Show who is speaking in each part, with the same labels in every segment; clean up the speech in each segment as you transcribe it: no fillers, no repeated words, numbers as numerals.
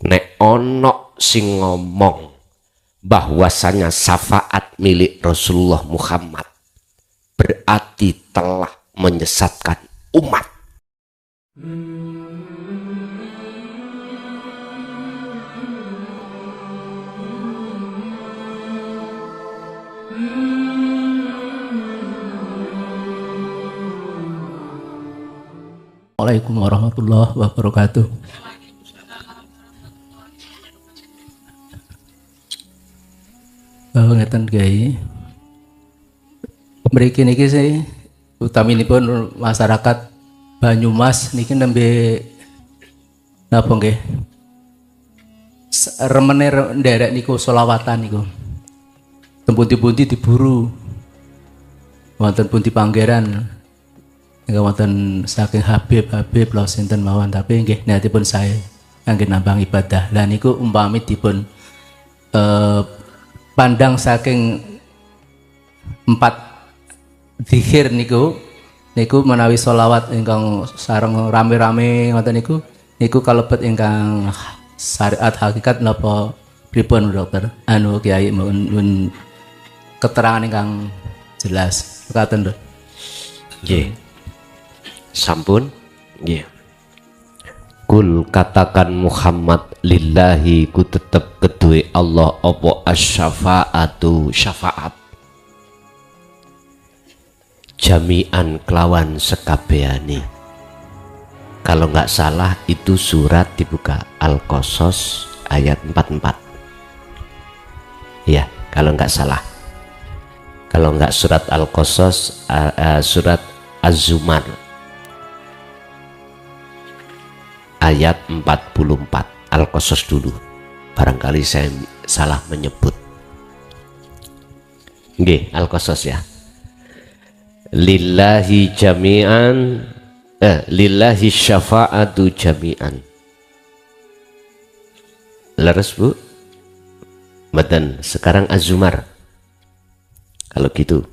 Speaker 1: nek ono sing ngomong bahwasanya syafaat milik Rasulullah Muhammad berarti telah menyesatkan umat.
Speaker 2: Assalamualaikum warahmatullahi wabarakatuh. Ngeten Kiai. Mriki niki sih utaminipun masyarakat Banyumas niki nembe napa nggih? Remene nderek niku selawatan niku. Tempundi-pundi diburu. Wonten pundi panggeran. Nggih wonten saking Habib lho sinten mawon tapi nggih niatipun saya kangge nambang ibadah. Lah niku umpami dipun pandang saking 4 zikir niku menawi sholawat ingkang sareng rame-rame ngoten niku kalebet ingkang syariat hakikat napa pripun dokter anu Kiai mun keterangan ingkang jelas katen lho.
Speaker 1: Nggih. Sampun nggih. Kul katakan Muhammad lillahi ku tetep kedue Allah apa asy-syafa'atu syafaat jami'an kelawan sekabehane. Kalau nggak salah itu surat dibuka Al-Qasas ayat 44 ya, kalau nggak salah. Kalau nggak surat Al-Qasas surat Az-Zumar ayat 44. Al-Qasas dulu, barangkali saya salah menyebut. Nggih, Al-Qasas ya. Lillahi jami'an lillahi syafa'atu jami'an. Leres Bu? Mboten, sekarang Az-Zumar. Kalau gitu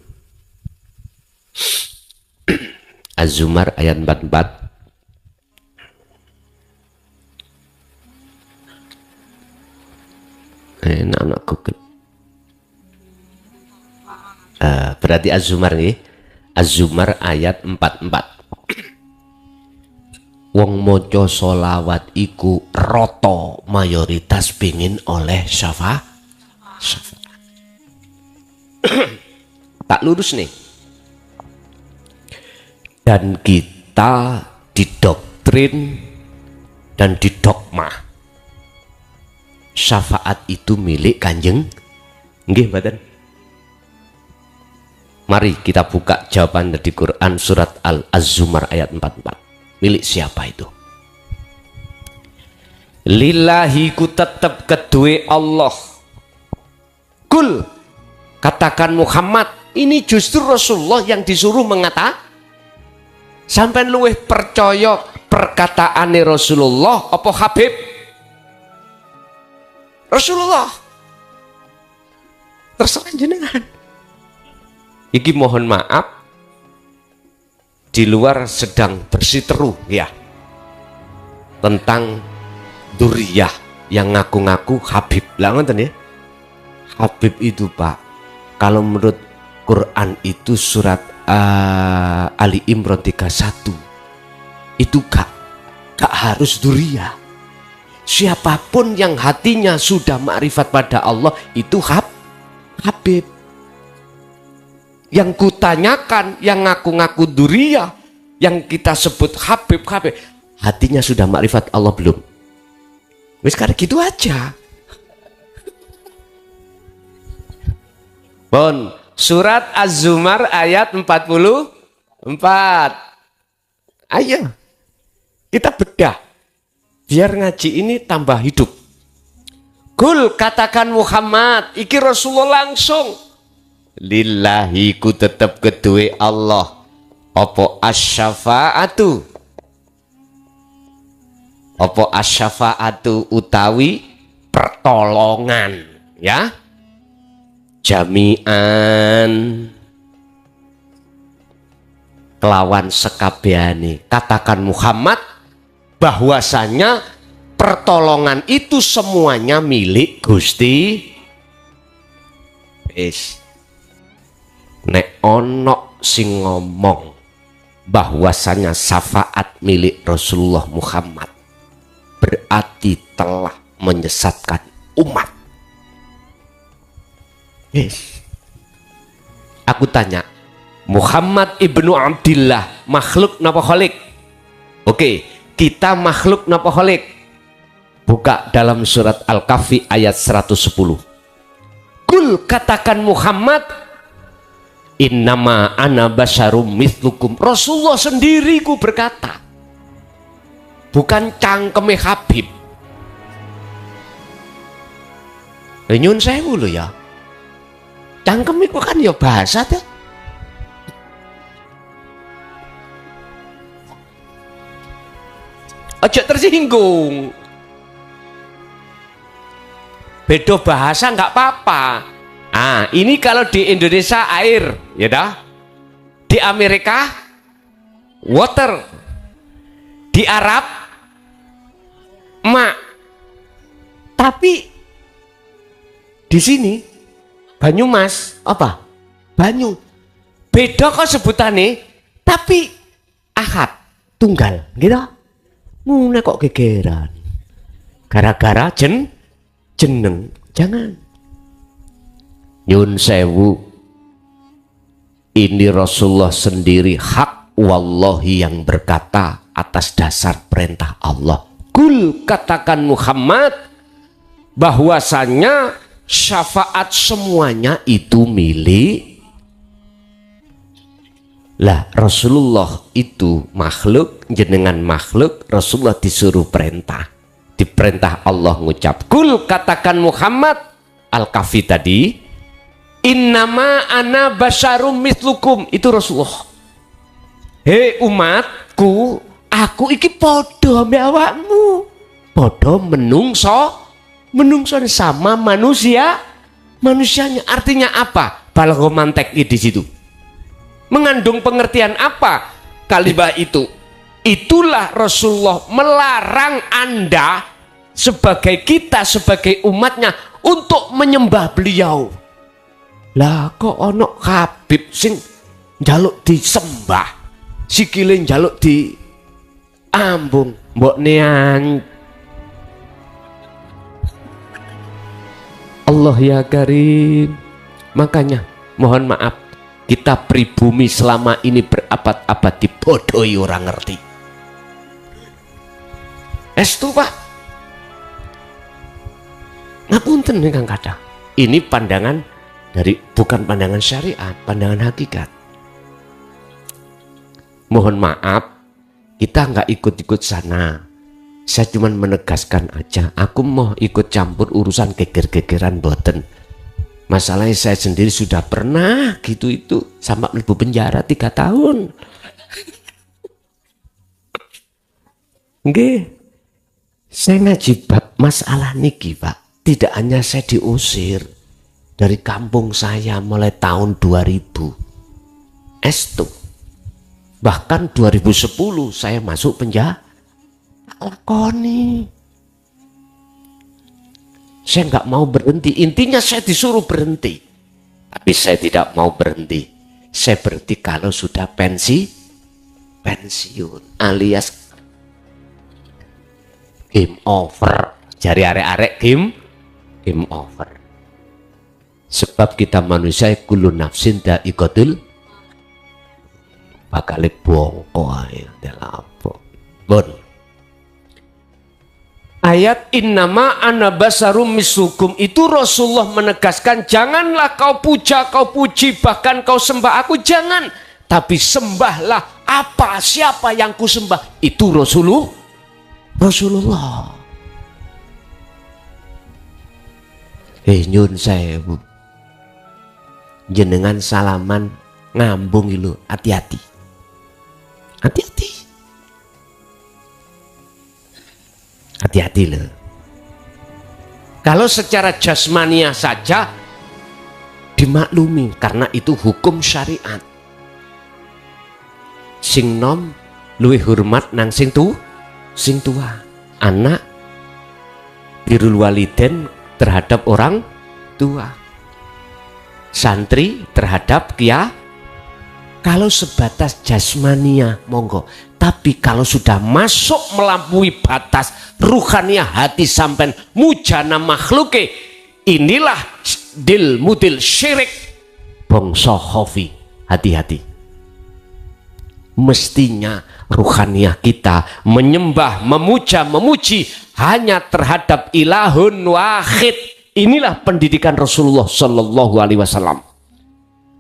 Speaker 1: Az-Zumar ayat 44. Anak Google. Berarti Az-Zumar nih. Az-Zumar ayat 44. Wong moco solawat iku roto mayoritas pingin oleh syafaat. Tak lurus nih. Dan kita didoktrin dan didogma syafaat itu milik Kanjeng nggih mboten. Mari kita buka jawaban di Quran surat Az-Zumar ayat 44. Milik siapa itu? Lillahi ku tetep kedue Allah. Kul katakan Muhammad, ini justru Rasulullah yang disuruh mengata. Sampai luweh percaya perkataane Rasulullah apa Habib? Rasulullah. Terserah jenengan. Iki mohon maaf, di luar sedang bersiteru ya tentang duriyah yang ngaku-ngaku Habib. Lah ngoten ya. Habib itu Pak, kalau menurut Quran itu surat Ali Imran 31 itu gak harus duriyah. Siapapun yang hatinya sudah ma'rifat pada Allah itu Habib. Yang kutanyakan, yang ngaku-ngaku duriyah, yang kita sebut Habib, hatinya sudah ma'rifat Allah belum? Wis karena gitu aja. Bon, surat Az-Zumar ayat 44. Ayo, kita bedah. Biar ngaji ini tambah hidup. Kul katakan Muhammad, iki Rasulullah langsung. Lillahi ku tetep kedue Allah. Apa asy-syafa'atu? Apa asy-syafa'atu utawi pertolongan, ya? Jami'an kelawan sekabehane. Katakan Muhammad bahwasanya pertolongan itu semuanya milik Gusti. Nek ono sing ngomong bahwasanya syafaat milik Rasulullah Muhammad, berarti telah menyesatkan umat. Aku tanya, Muhammad ibnu Abdillah makhluk napa khalik? Oke, kita makhluk napa khalik? Buka dalam surat Al-Kahfi ayat 110. Kul, katakan Muhammad, innama ana basyarum mithlukum. Rasulullah sendiri ku berkata, bukan cangkeme Habib. Nyun sewu lho ya, cangkem itu kan ya bahasa tuh. Ojo tersinggung. Beda bahasa nggak apa-apa. Ah, ini kalau di Indonesia air, ya dah. Di Amerika water. Di Arab mak. Tapi di sini Banyumas apa? Banyu. Beda kok sebutannya, tapi ahad tunggal, gitu. Ngene kok gegeran. Gara-gara jeneng, jangan. Nyun sewu, ini Rasulullah sendiri hak wallahi yang berkata atas dasar perintah Allah. Kul, katakan Muhammad, bahwasanya syafaat semuanya itu milik. Lah Rasulullah itu makhluk, jenengan makhluk, Rasulullah disuruh perintah. Diperintah Allah ngucap, kul, katakan Muhammad, Al-Kahfi tadi, innama ana basyarum mithlukum, itu Rasulullah. Hei umatku, aku iki podo ambek awakmu, podo menungso sama manusianya. Artinya apa? Balghomantek di situ mengandung pengertian apa kalimat itu? Itulah Rasulullah melarang Anda sebagai kita, sebagai umatnya, untuk menyembah beliau. Lah kok ono Habib sing njaluk disembah, sikile njaluk di ambung, mbok nean. Allah ya Karim. Makanya mohon maaf, kita pribumi selama ini berabad-abad dibodohi orang ngerti. Estu Pak, ngapunten nih Kang Kada. Ini pandangan dari, bukan pandangan syariat, pandangan hakikat. Mohon maaf, kita nggak ikut-ikut sana. Saya cuma menegaskan aja, aku mau ikut campur urusan geger-gegeran boten. Masalahnya saya sendiri sudah pernah gitu itu sampai mlebu penjara 3 tahun. Nggih. Saya ngaji bab masalah niki, Pak. Tidak hanya saya diusir dari kampung saya mulai tahun 2000. Estu. Bahkan 2010 saya masuk penjara. Lakoni. Saya nggak mau berhenti. Intinya saya disuruh berhenti. Tapi saya tidak mau berhenti. Saya berhenti kalau sudah pensiun alias game over. Jari arek-arek game over. Sebab kita manusia kullu nafsin dha'iqatul bakal bongko ae apa. Bon. Ayat innama ana basarum misukum itu Rasulullah menegaskan, janganlah kau puja, kau puji, bahkan kau sembah aku, jangan. Tapi sembahlah apa, siapa yang ku sembah, itu Rasulullah. Nyun sewu, jenengan salaman ngambung ilu, hati-hati. Hati-hati loh. Kalau secara jasmania saja dimaklumi karena itu hukum syariat. Sing nom luwih hormat nang sing tua. Anak birrul waliden terhadap orang tua, santri terhadap kiai. Kalau sebatas jasmania monggo, tapi kalau sudah masuk melampaui batas ruhania hati sampai mujana makhluke, inilah dil mudil syirik bongso khofi. Hati-hati. Mestinya ruhaniah kita menyembah, memuja, memuji hanya terhadap ilahun wahid. Inilah pendidikan Rasulullah Shallallahu Alaihi Wasallam.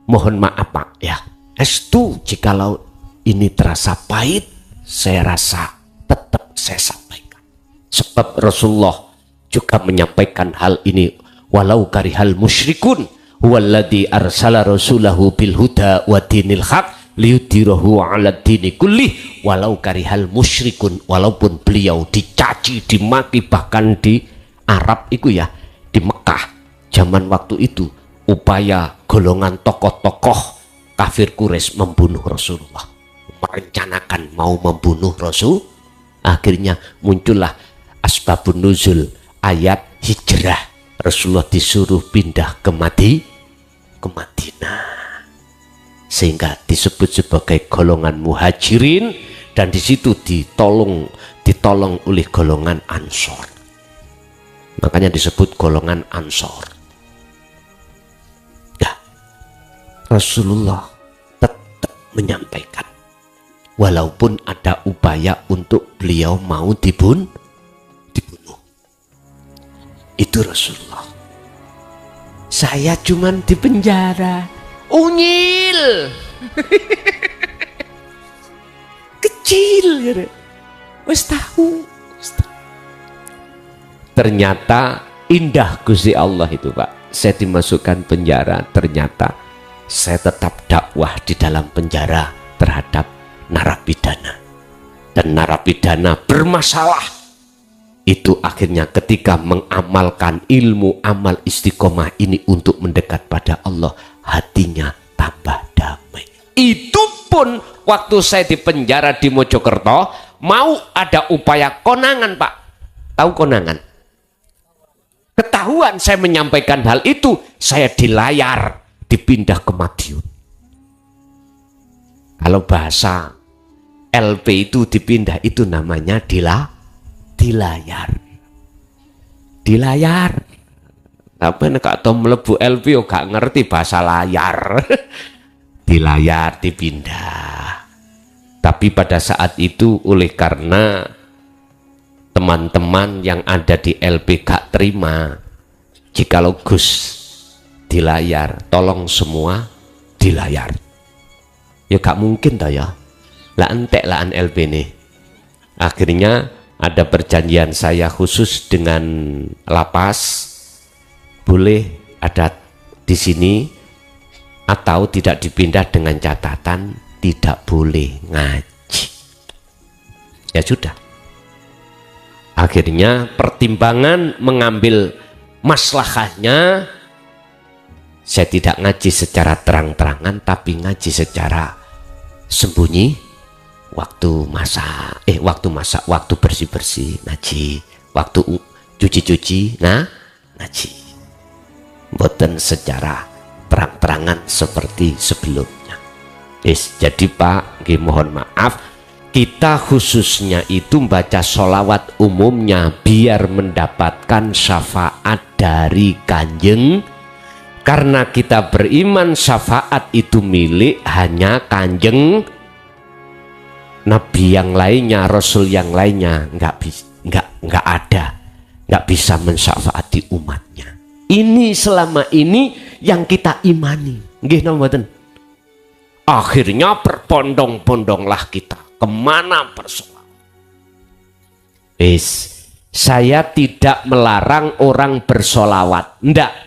Speaker 1: Mohon maaf Pak ya, estu jikalau ini terasa pahit, saya rasa tetap saya sampaikan. Sebab Rasulullah juga menyampaikan hal ini, walau karihal musyrikun huwallazi arsala rasulahu bil huda wa dinil haq liyudhirahu 'ala dini kullih walau karihal musyrikun. Walaupun beliau dicaci, dimaki, bahkan di Arab itu ya, di Mekah zaman waktu itu, upaya golongan tokoh-tokoh kafir Quraisy membunuh Rasulullah, merencanakan mau membunuh Rasul. Akhirnya muncullah asbabun nuzul, ayat hijrah. Rasulullah disuruh pindah ke Madinah, sehingga disebut sebagai golongan muhajirin, dan di situ ditolong oleh golongan ansor. Makanya disebut golongan ansor. Ya, Rasulullah tetap menyampaikan, walaupun ada upaya untuk beliau mau dibunuh. Itu Rasulullah. Saya cuman di penjara, unyil, kecil, ya. Wes tahu. Ternyata indah Gusti Allah itu Pak. Saya dimasukkan penjara, ternyata saya tetap dakwah di dalam penjara terhadap narapidana, dan narapidana bermasalah. Itu akhirnya ketika mengamalkan ilmu amal istiqomah ini untuk mendekat pada Allah, hatinya tambah damai. Itu pun waktu saya di penjara di Mojokerto, mau ada upaya konangan Pak. Tahu konangan? Ketahuan saya menyampaikan hal itu, saya dilayar, dipindah ke Madiun. Kalau bahasa LP itu dipindah, itu namanya dilayar. Apa nek atau mlebu LP yo gak ngerti bahasa layar. Dilayar, dipindah. Tapi pada saat itu oleh karena teman-teman yang ada di LP gak terima, jikalau Gus dilayar, tolong semua dilayar. Ya gak mungkin dah ya. Lah entek laan LP nih. Akhirnya ada perjanjian saya khusus dengan lapas, boleh ada di sini atau tidak dipindah dengan catatan tidak boleh ngaji. Ya sudah. Akhirnya pertimbangan mengambil maslahahnya, saya tidak ngaji secara terang-terangan, tapi ngaji secara sembunyi. Waktu masak, waktu bersih-bersih ngaji, waktu cuci-cuci ngaji. Mboten secara terang-terangan seperti sebelumnya. Jadi Pak, mohon maaf, kita khususnya itu baca sholawat umumnya biar mendapatkan syafaat dari Kanjeng, karena kita beriman syafaat itu milik hanya Kanjeng Nabi, yang lainnya, Rasul yang lainnya nggak ada, nggak bisa mensyafaati umatnya. Ini selama ini yang kita imani, nggih mboten. Akhirnya berpondong-pondonglah kita kemana bersolawat. Saya tidak melarang orang bersolawat, ndak.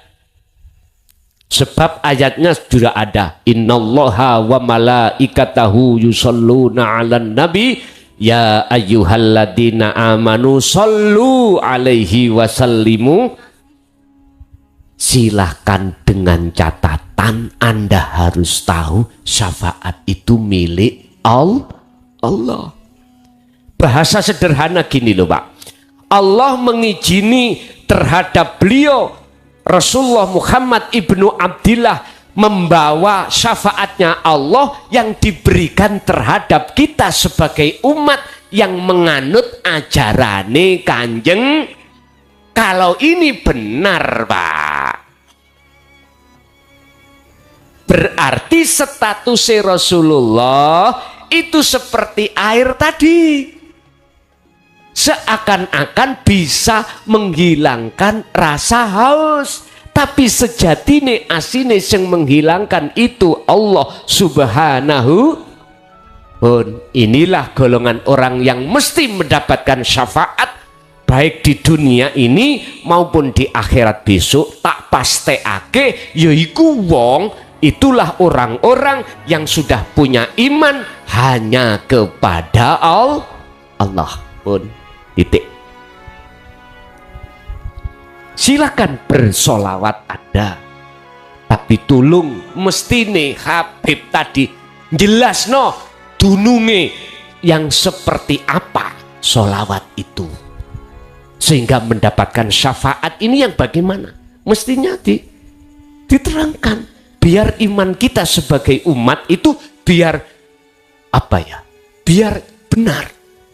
Speaker 1: Sebab ayatnya sudah ada, innallaha wa malaikatahu yusholluna 'alan nabi ya ayyuhalladzina amanu shollu alaihi wasallimu. Silahkan dengan catatan Anda harus tahu syafaat itu milik Allah. Bahasa sederhana gini loh Pak, Allah mengizini terhadap beliau Rasulullah Muhammad ibnu Abdillah membawa syafaatnya Allah yang diberikan terhadap kita sebagai umat yang menganut ajarane Kanjeng. Kalau ini benar, Pak, berarti status Rasulullah itu seperti air tadi, seakan-akan bisa menghilangkan rasa haus, tapi sejatine asine yang menghilangkan itu Allah subhanahu. Inilah golongan orang yang mesti mendapatkan syafaat baik di dunia ini maupun di akhirat besok. Tak pasteake yaiku wong, itulah orang-orang yang sudah punya iman hanya kepada Allah pun. Titik. Silakan bersolawat ada, tapi tulung mestine Habib tadi jelas no dununge yang seperti apa solawat itu sehingga mendapatkan syafaat ini yang bagaimana mestinya diterangkan biar iman kita sebagai umat itu biar apa ya, biar benar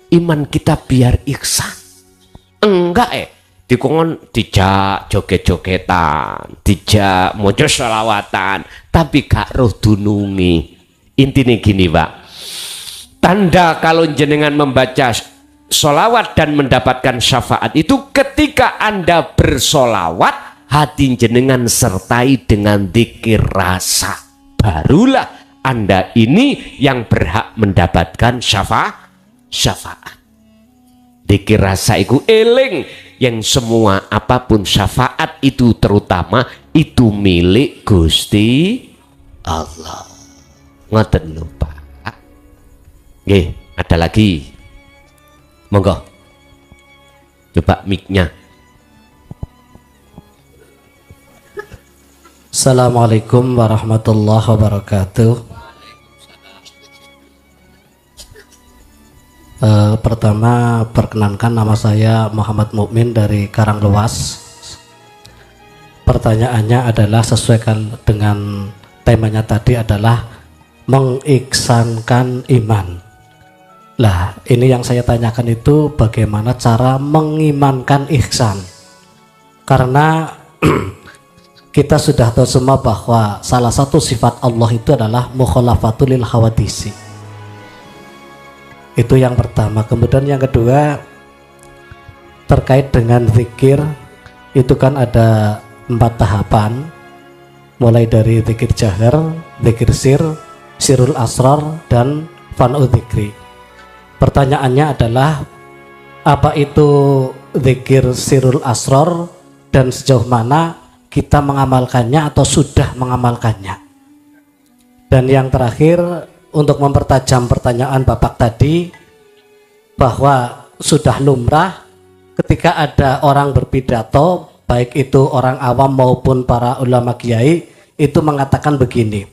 Speaker 1: iman kita, biar ihsan. Enggak dikongkon dijak joget-jogetan, dijak mojo sholawatan, tapi gak roh dunungi. Intinya gini, Pak, tanda kalau jenengan membaca sholawat dan mendapatkan syafaat itu ketika Anda bersolawat hati jenengan sertai dengan dzikir rasa, barulah Anda ini yang berhak mendapatkan syafaat. Dzikir rasa itu eling yang semua apapun syafaat itu terutama itu milik Gusti Allah. Ngoten lho, Pak. Nggih, ada lagi. Monggo. Coba mic-nya.
Speaker 3: Assalamualaikum warahmatullahi wabarakatuh. Pertama, perkenankan nama saya Muhammad Mukmin dari Karanglewas. Pertanyaannya adalah sesuaikan dengan temanya tadi adalah mengiksankan iman. Lah, ini yang saya tanyakan itu bagaimana cara mengimankan ihsan. Karena kita sudah tahu semua bahwa salah satu sifat Allah itu adalah mukhalafatul lil hawadisi. Itu yang pertama. Kemudian yang kedua terkait dengan zikir, itu kan ada 4 tahapan, mulai dari zikir jahar, zikir sir, sirul asrar, dan fan'u dzikri. Pertanyaannya adalah apa itu zikir sirul asrar dan sejauh mana kita mengamalkannya atau sudah mengamalkannya. Dan yang terakhir, untuk mempertajam pertanyaan Bapak tadi, bahwa sudah lumrah ketika ada orang berpidato, baik itu orang awam maupun para ulama kiai, itu mengatakan begini: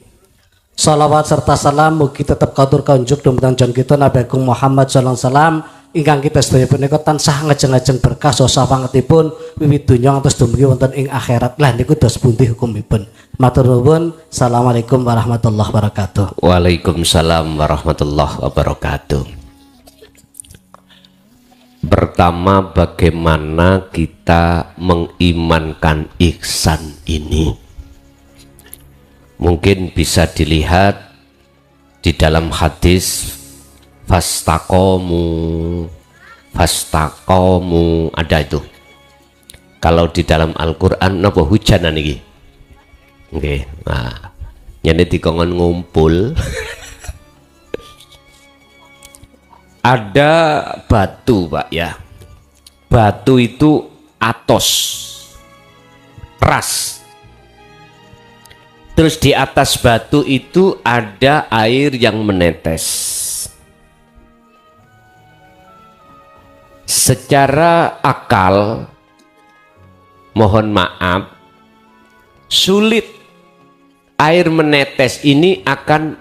Speaker 3: salawat serta salam mugi tetap kautur kaunjuk dumateng jan kita Nabi Agung Muhammad sallallahu alaihi wasallam ingkang kita sedaya punika tansah ngajeng-ajeng berkah sosa pangetipun wiwit donya ngantos dumugi wonten ing akhirat. Lah niku dos pundi hukumipun? Matur nuwun. Assalamualaikum warahmatullahi wabarakatuh.
Speaker 1: Waalaikumsalam warahmatullahi wabarakatuh. Pertama, bagaimana kita mengimankan ihsan ini? Mungkin bisa dilihat di dalam hadis fastaqomu ada itu. Kalau di dalam Al-Qur'an napa hujanan iki? Nggih. Nah, nyene dikongkon ngumpul. Ada batu, Pak ya. Batu itu atos, keras. Terus di atas batu itu ada air yang menetes. Secara akal, mohon maaf, sulit air menetes ini akan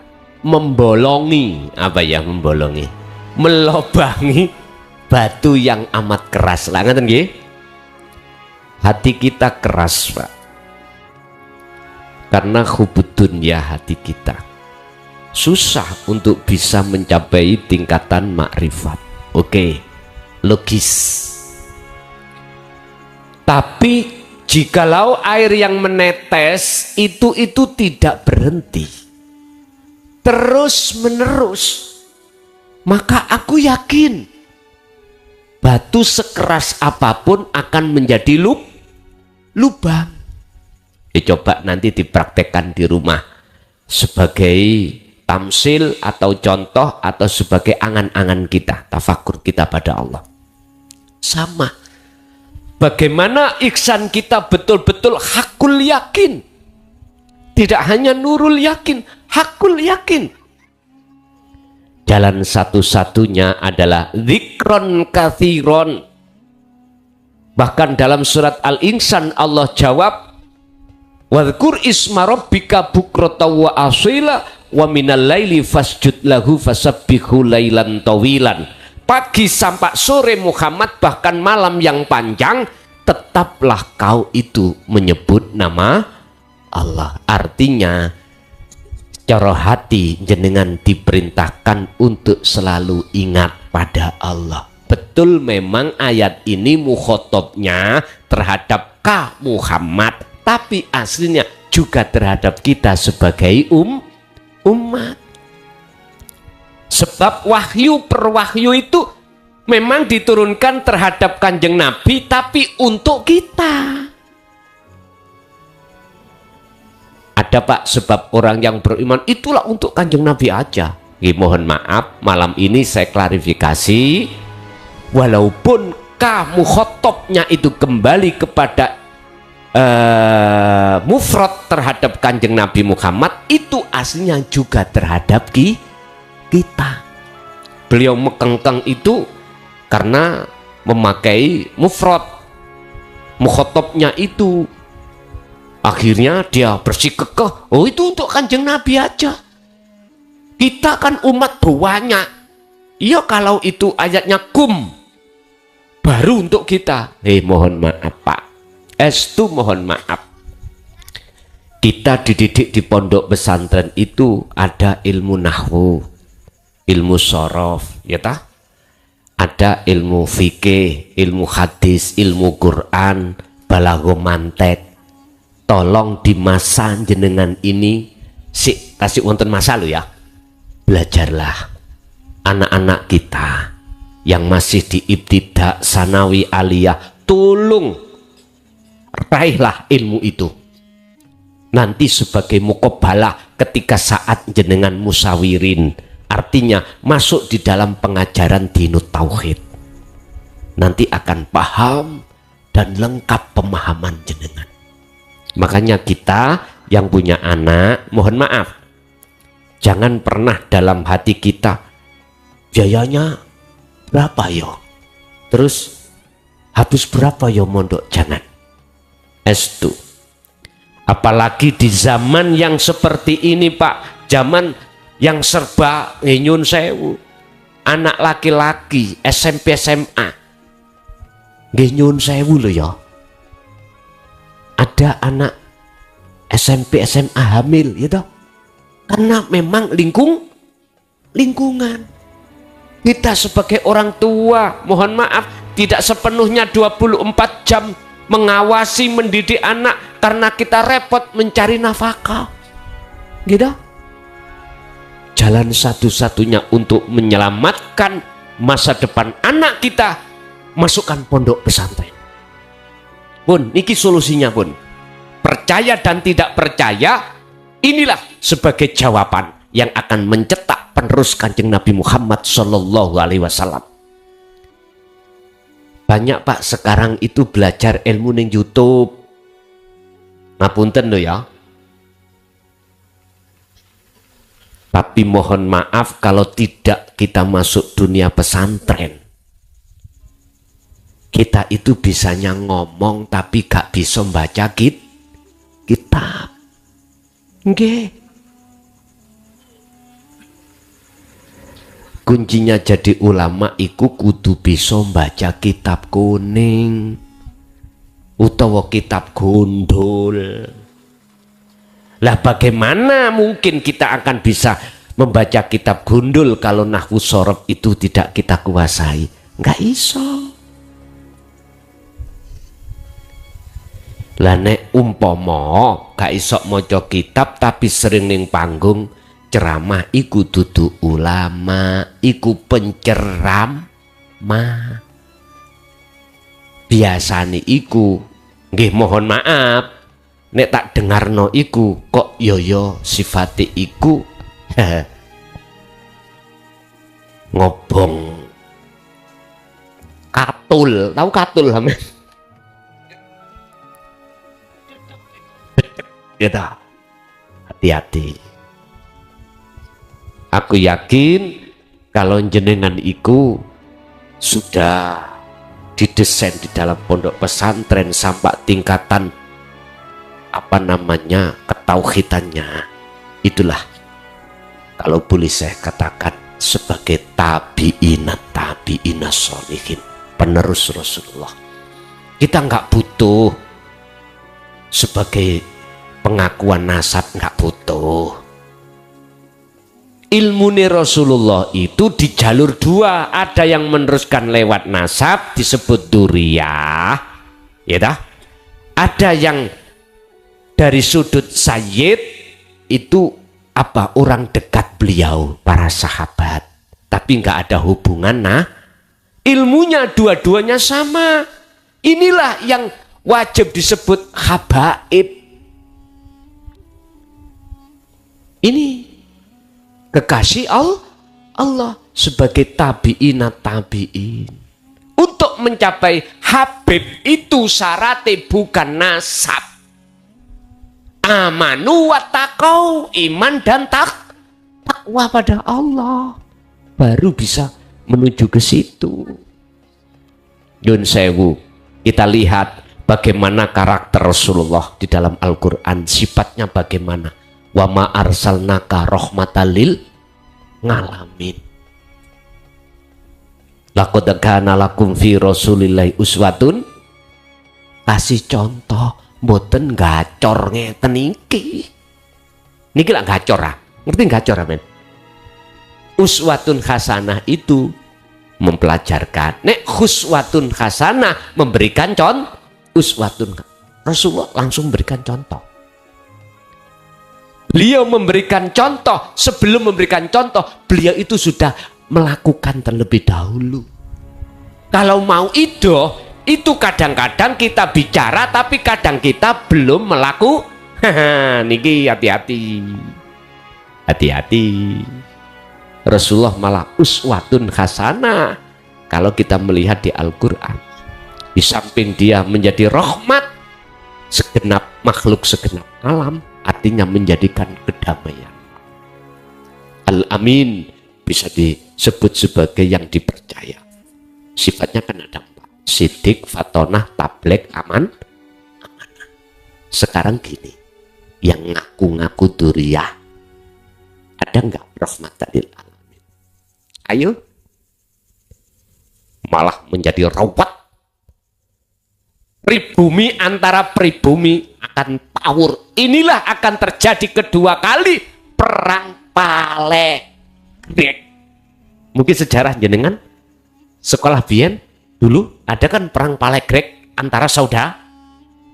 Speaker 1: membolongi, apa ya, membolongi, melobangi batu yang amat keras. Lah ngaten nggih. Hati kita keras, Pak. Karena hubud dunya hati kita. Susah untuk bisa mencapai tingkatan makrifat. Oke, logis. Tapi jikalau air yang menetes itu tidak berhenti, terus menerus, maka aku yakin batu sekeras apapun akan menjadi lubang. Coba nanti dipraktekkan di rumah sebagai tamsil atau contoh atau sebagai angan-angan kita, tafakur kita pada Allah. Sama. Bagaimana ihsan kita betul-betul hakul yakin. Tidak hanya nurul yakin, hakul yakin. Jalan satu-satunya adalah zikron kathiron. Bahkan dalam surat Al-Insan Allah jawab, wadhkur isma rabbika bukrata wa asila wa minal laili fasjud lahu fasabbihu lailan tawilan. Pagi sampai sore Muhammad, bahkan malam yang panjang, tetaplah kau itu menyebut nama Allah. Artinya cara hati jenengan diperintahkan untuk selalu ingat pada Allah. Betul memang ayat ini mukhotobnya terhadap Ka Muhammad, tapi aslinya juga terhadap kita sebagai umat. Sebab wahyu per wahyu itu memang diturunkan terhadap Kanjeng Nabi, tapi untuk kita. Ada Pak, sebab orang yang beriman itulah untuk Kanjeng Nabi aja. Mohon maaf, malam ini saya klarifikasi, walaupun mukhottobnya itu kembali kepada mufrad terhadap Kanjeng Nabi Muhammad, itu aslinya juga terhadap kita. Beliau mekengkeng itu karena memakai mufrad, mukhottobnya itu. Akhirnya dia bersikukuh, oh itu untuk Kanjeng Nabi aja. Kita kan umat banyak. Iya, kalau itu ayatnya kum, baru untuk kita. Mohon maaf Pak, estu mohon maaf. Kita dididik di pondok pesantren itu ada ilmu nahwu, ilmu sorof, ya tah? Ada ilmu fikih, ilmu hadis, ilmu Quran, balaghah mantek. Tolong di masa jenengan ini, kasih wonten masa lo ya, belajarlah anak-anak kita yang masih di ibtidak, sanawi, aliyah, tolong raihlah ilmu itu. Nanti sebagai muqabbalah ketika saat jenengan musawirin, artinya masuk di dalam pengajaran dinut tauhid, nanti akan paham dan lengkap pemahaman jenengan. Makanya kita yang punya anak, mohon maaf, jangan pernah dalam hati kita, biayanya berapa yo, terus habis berapa yo mondok, jangan. Estu. Apalagi di zaman yang seperti ini Pak, zaman yang serba nyun sewu, anak laki-laki SMP SMA nyun sewu loh ya. Ada anak SMP SMA hamil ya toh, karena memang lingkungan kita sebagai orang tua, mohon maaf, tidak sepenuhnya 24 jam mengawasi mendidik anak karena kita repot mencari nafkah gitu. Jalan satu-satunya untuk menyelamatkan masa depan anak kita, masukkan pondok pesantren. Pun, niki solusinya pun. Percaya dan tidak percaya, inilah sebagai jawaban yang akan mencetak penerus Kanjeng Nabi Muhammad Sallallahu Alaihi Wasallam. Banyak Pak sekarang itu belajar ilmu ning YouTube. Ngapunten loh ya. Tapi mohon maaf kalau tidak kita masuk dunia pesantren. Kita itu bisanya ngomong tapi gak bisa baca kitab. Nggih. kuncinya jadi ulama iku kudu bisa baca kitab kuning utawa kitab gondol. Lah bagaimana mungkin kita akan bisa membaca kitab gondol kalau nahwu shorof itu tidak kita kuasai? Nggak iso. Lah nek umpama gak iso maca kitab tapi sering ning panggung ceramah iku dudu ulama, iku penceramah. Biasane iku nggih mohon maaf nek tak dengarno iku kok yo sifate iku ngobong katul, tahu katul sampean? Ya, hati-hati. Aku yakin kalau jenengan iku sudah didesain di dalam pondok pesantren sampai tingkatan apa namanya ketauhidannya, itulah kalau boleh saya katakan sebagai tabi'ina sholihin, penerus Rasulullah. Kita nggak butuh sebagai pengakuan nasab, nggak butuh. Ilmu Rasulullah itu di jalur dua, ada yang meneruskan lewat nasab disebut duriyah, ya dah. Ada yang dari sudut sayyid itu apa, orang dekat beliau, para sahabat, tapi nggak ada hubungan. Nah, ilmunya dua-duanya sama. Inilah yang wajib disebut habaib. Ini kekasih Allah sebagai tabi'in. Untuk mencapai habib itu syaratnya bukan nasab. Amanu wa taqau, iman dan takwa pada Allah, baru bisa menuju ke situ. Yun sewu, kita lihat bagaimana karakter Rasulullah di dalam Al-Quran, sifatnya bagaimana. Wa ma arsalnaka rahmatalil ngalamin. Laqad kana lakum fi rasulillahi uswatun, kasih contoh mboten gacor ngeten iki. Niki lak gacor ah. Ngerti gacor amen? Uswatun hasanah itu mempelajarkan. Nek khuswatun hasanah memberikan contoh. Uswatun Rasulullah langsung memberikan contoh. Beliau memberikan contoh, sebelum memberikan contoh, beliau itu sudah melakukan terlebih dahulu. Kalau mau itu kadang-kadang kita bicara, tapi kadang kita belum melakukan. Niki hati-hati. Hati-hati. Rasulullah malah uswatun hasanah. Kalau kita melihat di Al-Quran, di samping dia menjadi rahmat segenap makhluk, segenap alam, artinya menjadikan kedamaian. Al-Amin bisa disebut sebagai yang dipercaya. Sifatnya kan ada 4. Sidik, fatonah, tablek, amanah. Sekarang gini, yang ngaku-ngaku duriyah, ada nggak rahmatan lil alamin? Ayo. Malah menjadi rawat. Pribumi antara pribumi akan tawur. Inilah akan terjadi kedua kali perang Palegrek. Mungkin sejarah jenengan sekolah biyen dulu ada kan perang Palegrek antara saudara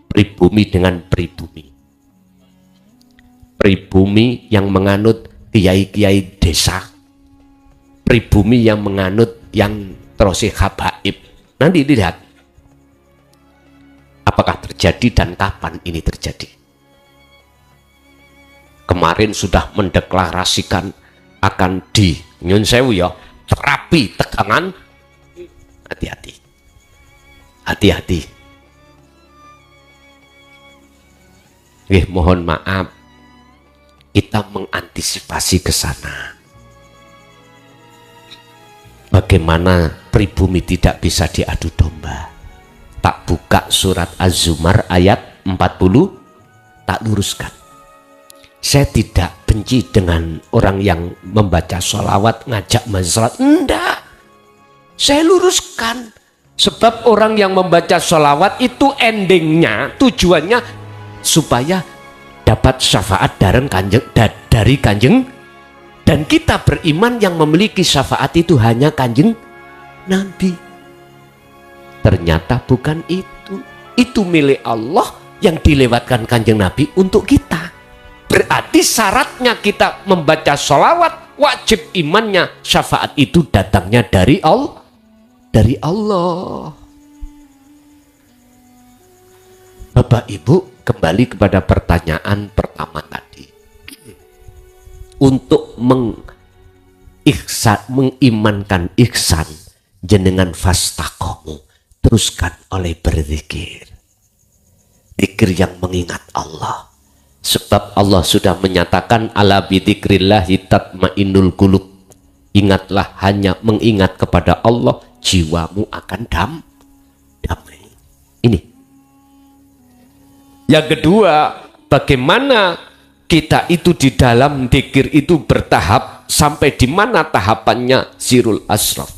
Speaker 1: pribumi dengan pribumi. Pribumi yang menganut kiai-kiai desa, pribumi yang menganut yang terus habaib. Nanti dilihat apakah terjadi dan kapan ini terjadi. Kemarin sudah mendeklarasikan akan di nyun sewu ya, terapi tegangan. Hati-hati. Hati-hati. Mohon maaf, kita mengantisipasi ke sana. Bagaimana pribumi tidak bisa diadu domba. Tak buka surat Az-Zumar ayat 40, tak luruskan. Saya tidak benci dengan orang yang membaca sholawat, ngajak sholat. Enggak. Saya luruskan. Sebab orang yang membaca sholawat itu endingnya, tujuannya supaya dapat syafaat dari kanjeng. Dan kita beriman yang memiliki syafaat itu hanya kanjeng Nabi. Ternyata bukan itu. Itu milik Allah yang dilewatkan kanjeng Nabi untuk kita. Berarti syaratnya kita membaca sholawat, wajib imannya syafaat itu datangnya dari Allah. Bapak Ibu, kembali kepada pertanyaan pertama tadi. Untuk mengimankan ihsan, jenengan fastaqomu, teruskan oleh berzikir. Zikir yang mengingat Allah. Sebab Allah sudah menyatakan ala bidzikrillahi tatmainnul qulub. Ingatlah, hanya mengingat kepada Allah, jiwamu akan damai. Ini. Yang kedua, bagaimana kita itu di dalam zikir itu bertahap, sampai di mana tahapannya sirul asraf.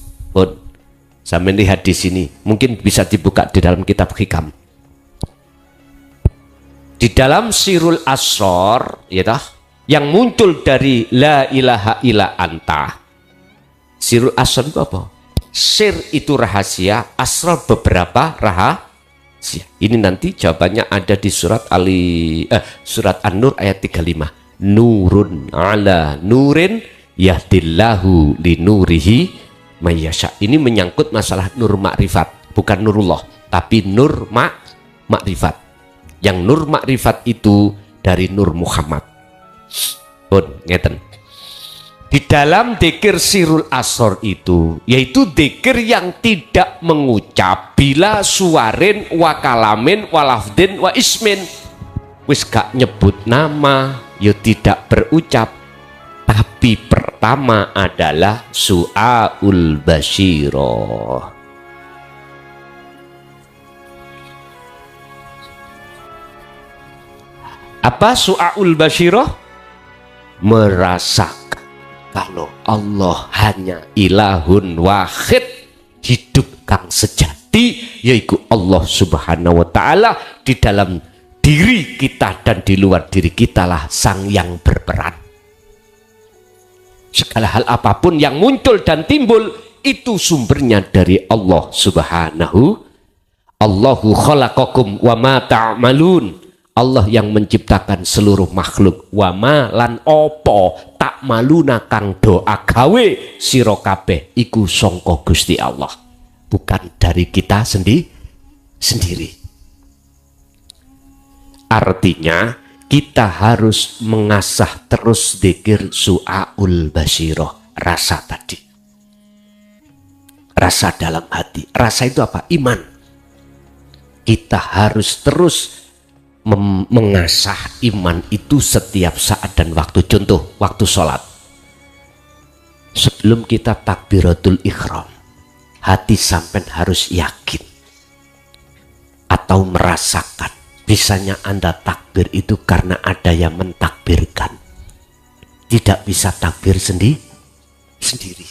Speaker 1: Saya melihat di sini, mungkin bisa dibuka di dalam kitab hikam. Di dalam sirul asror, ya, yang muncul dari la ilaha illa anta. Sirul asror itu apa? Sir itu rahasia, asror beberapa rahasia. Ini nanti jawabannya ada di surat surat An-Nur ayat 35. Nurun ala nurin yahdillahu linurihi mayyasha. Ini menyangkut masalah nur makrifat, bukan nurullah, tapi nur makrifat. Yang nur makrifat itu dari Nur Muhammad. Ngeten. Di dalam dzikir sirul asror itu, yaitu dzikir yang tidak mengucap bila suwarin wa kalamin wa lafdin wa ismin. Wis gak nyebut nama, ya tidak berucap. Tapi pertama adalah su'aul basyirah. Apa su'aul basyirah? Merasakan kalau Allah hanya ilahun wahid, hidup kang sejati, yaitu Allah subhanahu wa ta'ala. Di dalam diri kita dan di luar diri kita lah sang yang berperan. Segala hal apapun yang muncul dan timbul itu sumbernya dari Allah subhanahu. Allahu khalaqakum wa ma ta'malun. Allah yang menciptakan seluruh makhluk. Wa ma lan opo tak maluna kang doa gawe sira kabeh iku sangka Gusti Allah, bukan dari kita sendiri. Artinya kita harus mengasah terus zikir su'aul basyirah, rasa tadi, rasa dalam hati. Rasa itu apa? Iman. Kita harus terus mengasah iman itu setiap saat dan waktu. Contoh, waktu sholat, sebelum kita takbiratul ihram, hati sampai harus yakin atau merasakan. Bisanya Anda takbir itu karena ada yang mentakbirkan, tidak bisa takbir sendiri.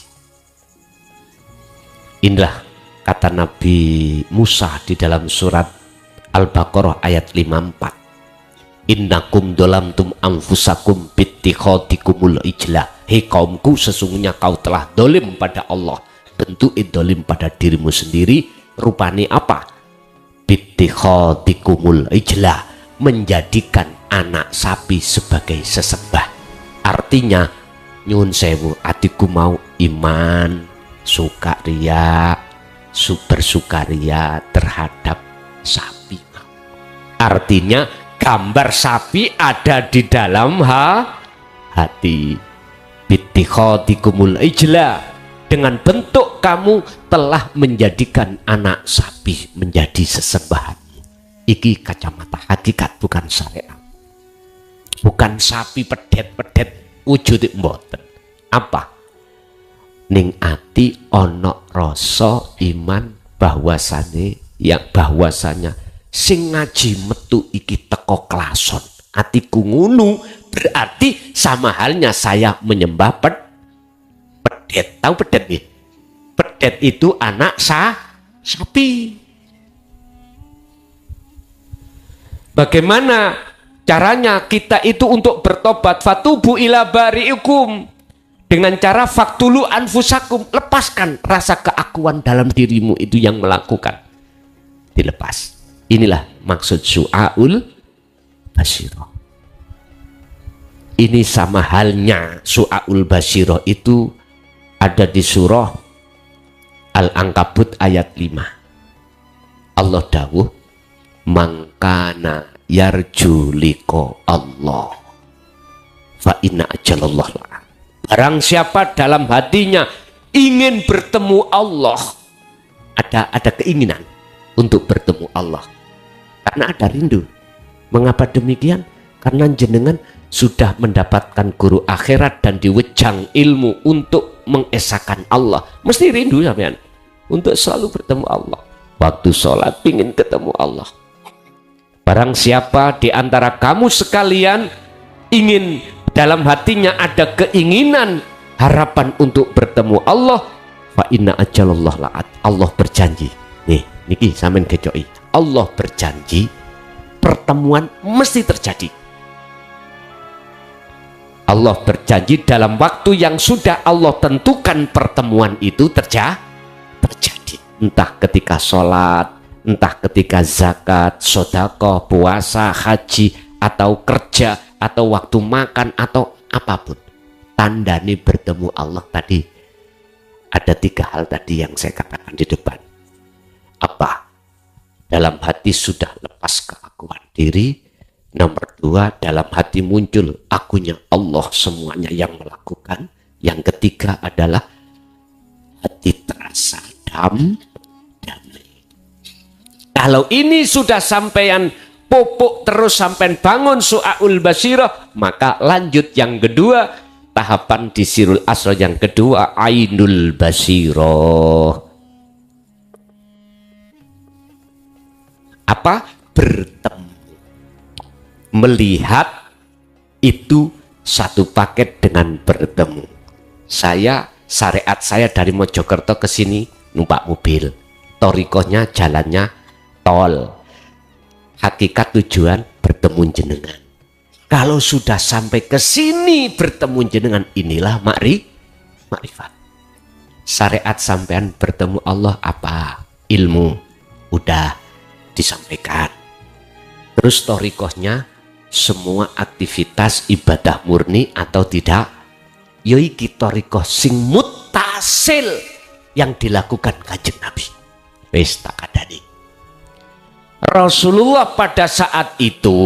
Speaker 1: Inilah kata Nabi Musa di dalam surat Al-Baqarah ayat 54. Innakum dolamtum anfusakum bittikhadikumul ijlah. Hei kaumku, sesungguhnya kau telah dolim pada Allah. Bentuk dolim pada dirimu sendiri. Rupanya apa? Bittikhadikumul ijlah, menjadikan anak sapi sebagai sesembah. Artinya nyun sewu, atiku mau iman, sukaria, bersukaria terhadap sapi. Artinya gambar sapi ada di dalam hati. Bittikhadikumul ijla, dengan bentuk kamu telah menjadikan anak sapi menjadi sesembahanmu. Iki kacamata hakikat, bukan syariat. Bukan sapi pedet-pedet wujud mboten. Apa? Ning ati ono rasa iman bahwasanya sing ngaji metu iki teko klason, atiku ngunu, berarti sama halnya saya menyembah pedet. Tahu pedet nih? Pedet itu anak sapi. Bagaimana caranya kita itu untuk bertobat? Fatubu ila bari'ikum, dengan cara faktulu anfusakum, lepaskan rasa keakuan dalam dirimu itu yang melakukan, dilepas. Inilah maksud su'aul basyirah. Ini sama halnya su'aul basyirah itu ada di surah Al-Ankabut ayat 5. Allah dawuh, mangkana yarju liqa Allah fa inna ajalallah la'at. Barang siapa dalam hatinya ingin bertemu Allah, ada keinginan untuk bertemu Allah, karena ada rindu. Mengapa demikian? Karena jenengan sudah mendapatkan guru akhirat dan diwejang ilmu untuk mengesahkan Allah. Mesti rindu sampean untuk selalu bertemu Allah. Waktu sholat ingin ketemu Allah. Barang siapa di antara kamu sekalian ingin, dalam hatinya ada keinginan, harapan untuk bertemu Allah, fa inna ajalallah la'at. Allah berjanji. Nih, niki sampean kecoki. Allah berjanji pertemuan mesti terjadi. Allah berjanji dalam waktu yang sudah Allah tentukan pertemuan itu terjadi. Entah ketika sholat, entah ketika zakat, sedekah, puasa, haji, atau kerja, atau waktu makan, atau apapun. Tanda nih bertemu Allah tadi. Ada 3 hal tadi yang saya katakan di depan. Apa? Dalam hati sudah lepas keakuan diri. Nomor 2, dalam hati muncul akunya Allah semuanya yang melakukan. Yang ketiga adalah hati terasa damai. Kalau ini sudah sampean pupuk terus sampean bangun su'aul basyirah, maka lanjut yang kedua, tahapan di sirul asra yang kedua, ainul basyirah. Apa? Bertemu. Melihat itu satu paket dengan bertemu. Syariat saya dari Mojokerto ke sini numpak mobil. Torikohnya jalannya tol. Hakikat tujuan bertemu jenengan. Kalau sudah sampai ke sini bertemu jenengan, inilah makrifat. Syariat sampean bertemu Allah apa? Ilmu. Udah disampaikan. Terus torikohnya semua aktivitas ibadah murni atau tidak? Yoiki torikoh sing mutasil yang dilakukan Kanjeng Nabi. Wis tak kadani. Rasulullah pada saat itu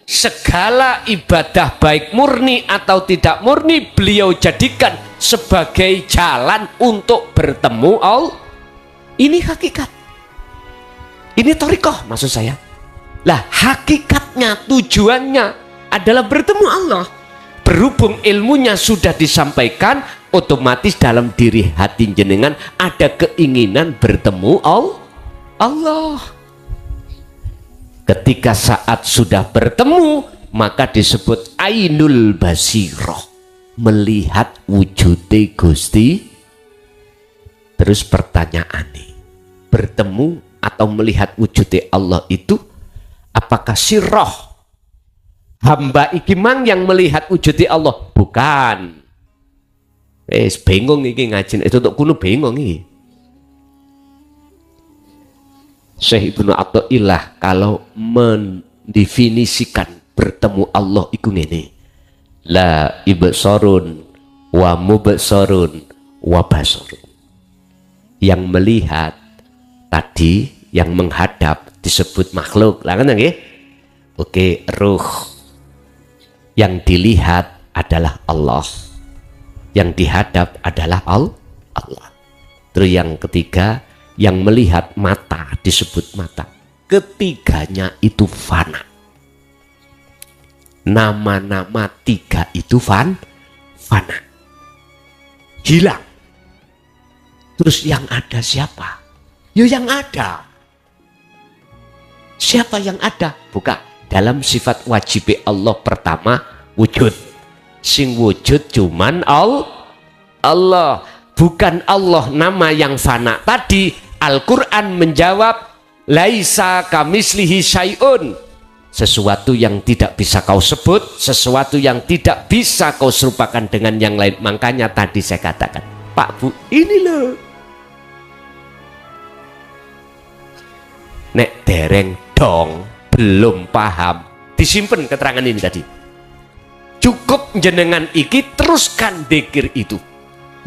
Speaker 1: segala ibadah baik murni atau tidak murni beliau jadikan sebagai jalan untuk bertemu Allah. Ini hakikat. Ini thariqah maksud saya. Lah hakikatnya, tujuannya adalah bertemu Allah. Berhubung ilmunya sudah disampaikan, otomatis dalam diri hati jenengan ada keinginan bertemu Allah. Ketika saat sudah bertemu, maka disebut ainul basirah, melihat wujudnya Gusti. Terus pertanyaan nih, bertemu atau melihat wujudnya Allah itu apakah sirroh? Hamba iki mang yang melihat wujudnya Allah? Bukan. Bingung iki ngajin itu untuk kuno bingung iki. Syekh Ibnu Athaillah kalau mendefinisikan bertemu Allah iku ngene. La ibsarun wa mubsarun wa basarun. Yang melihat tadi, yang menghadap disebut makhluk. Lah kan nggih? Oke, ruh. Yang dilihat adalah Allah. Yang dihadap adalah Allah. Terus yang ketiga, yang melihat mata disebut mata. Ketiganya itu fana. Nama-nama tiga itu fana. Hilang. Terus yang ada siapa? Yo yang ada. Siapa yang ada? Bukan dalam sifat wajib Allah pertama wujud. Sing wujud cuman Allah, bukan Allah nama yang fana. Tadi Al-Quran menjawab laisa kamislihi syai'un, sesuatu yang tidak bisa kau sebut, sesuatu yang tidak bisa kau serupakan dengan yang lain. Makanya tadi saya katakan, Pak Bu, ini loh nek dereng dong belum paham, disimpan keterangan ini tadi. Cukup jenengan iki teruskan dzikir itu.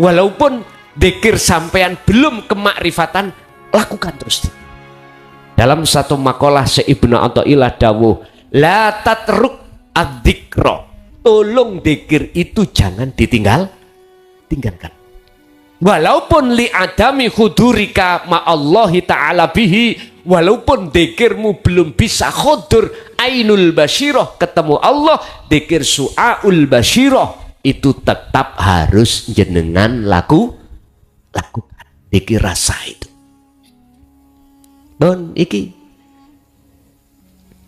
Speaker 1: Walaupun dzikir sampean belum kemakrifatan, lakukan terus. Dalam satu makalah Ibnu Athaillah dawuh, la tatruk adzikra. Tolong dzikir itu jangan tinggalkan. Walaupun li adami hudurika ma'allahi ta'ala bihi, walaupun dzikirmu belum bisa khudur ainul basyirah ketemu Allah, dzikir su'aul basyirah itu tetap harus jenengan lakukan. Dzikir rasa itu. Don iki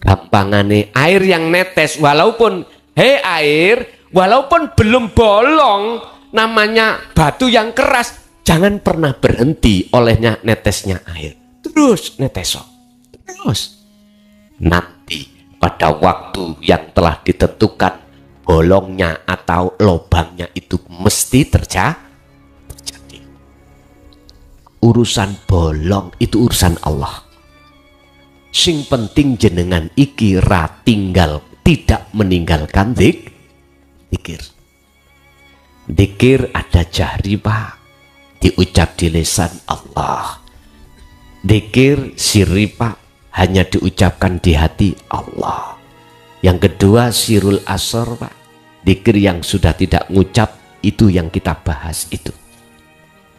Speaker 1: gampangane air yang netes, walaupun air walaupun belum bolong, namanya batu yang keras, jangan pernah berhenti olehnya netesnya air. Terus neteso. Terus. Nanti pada waktu yang telah ditentukan, bolongnya atau lubangnya itu mesti terjadi. Urusan bolong itu urusan Allah. Sing penting jenengan iki ra tinggal, tidak meninggalkan dzikir. Dzikir ada jahri Pak, diucap di lisan Allah. Dzikir sirri Pak, hanya diucapkan di hati Allah. Yang kedua sirul asor Pak, dzikir yang sudah tidak ngucap, itu yang kita bahas itu.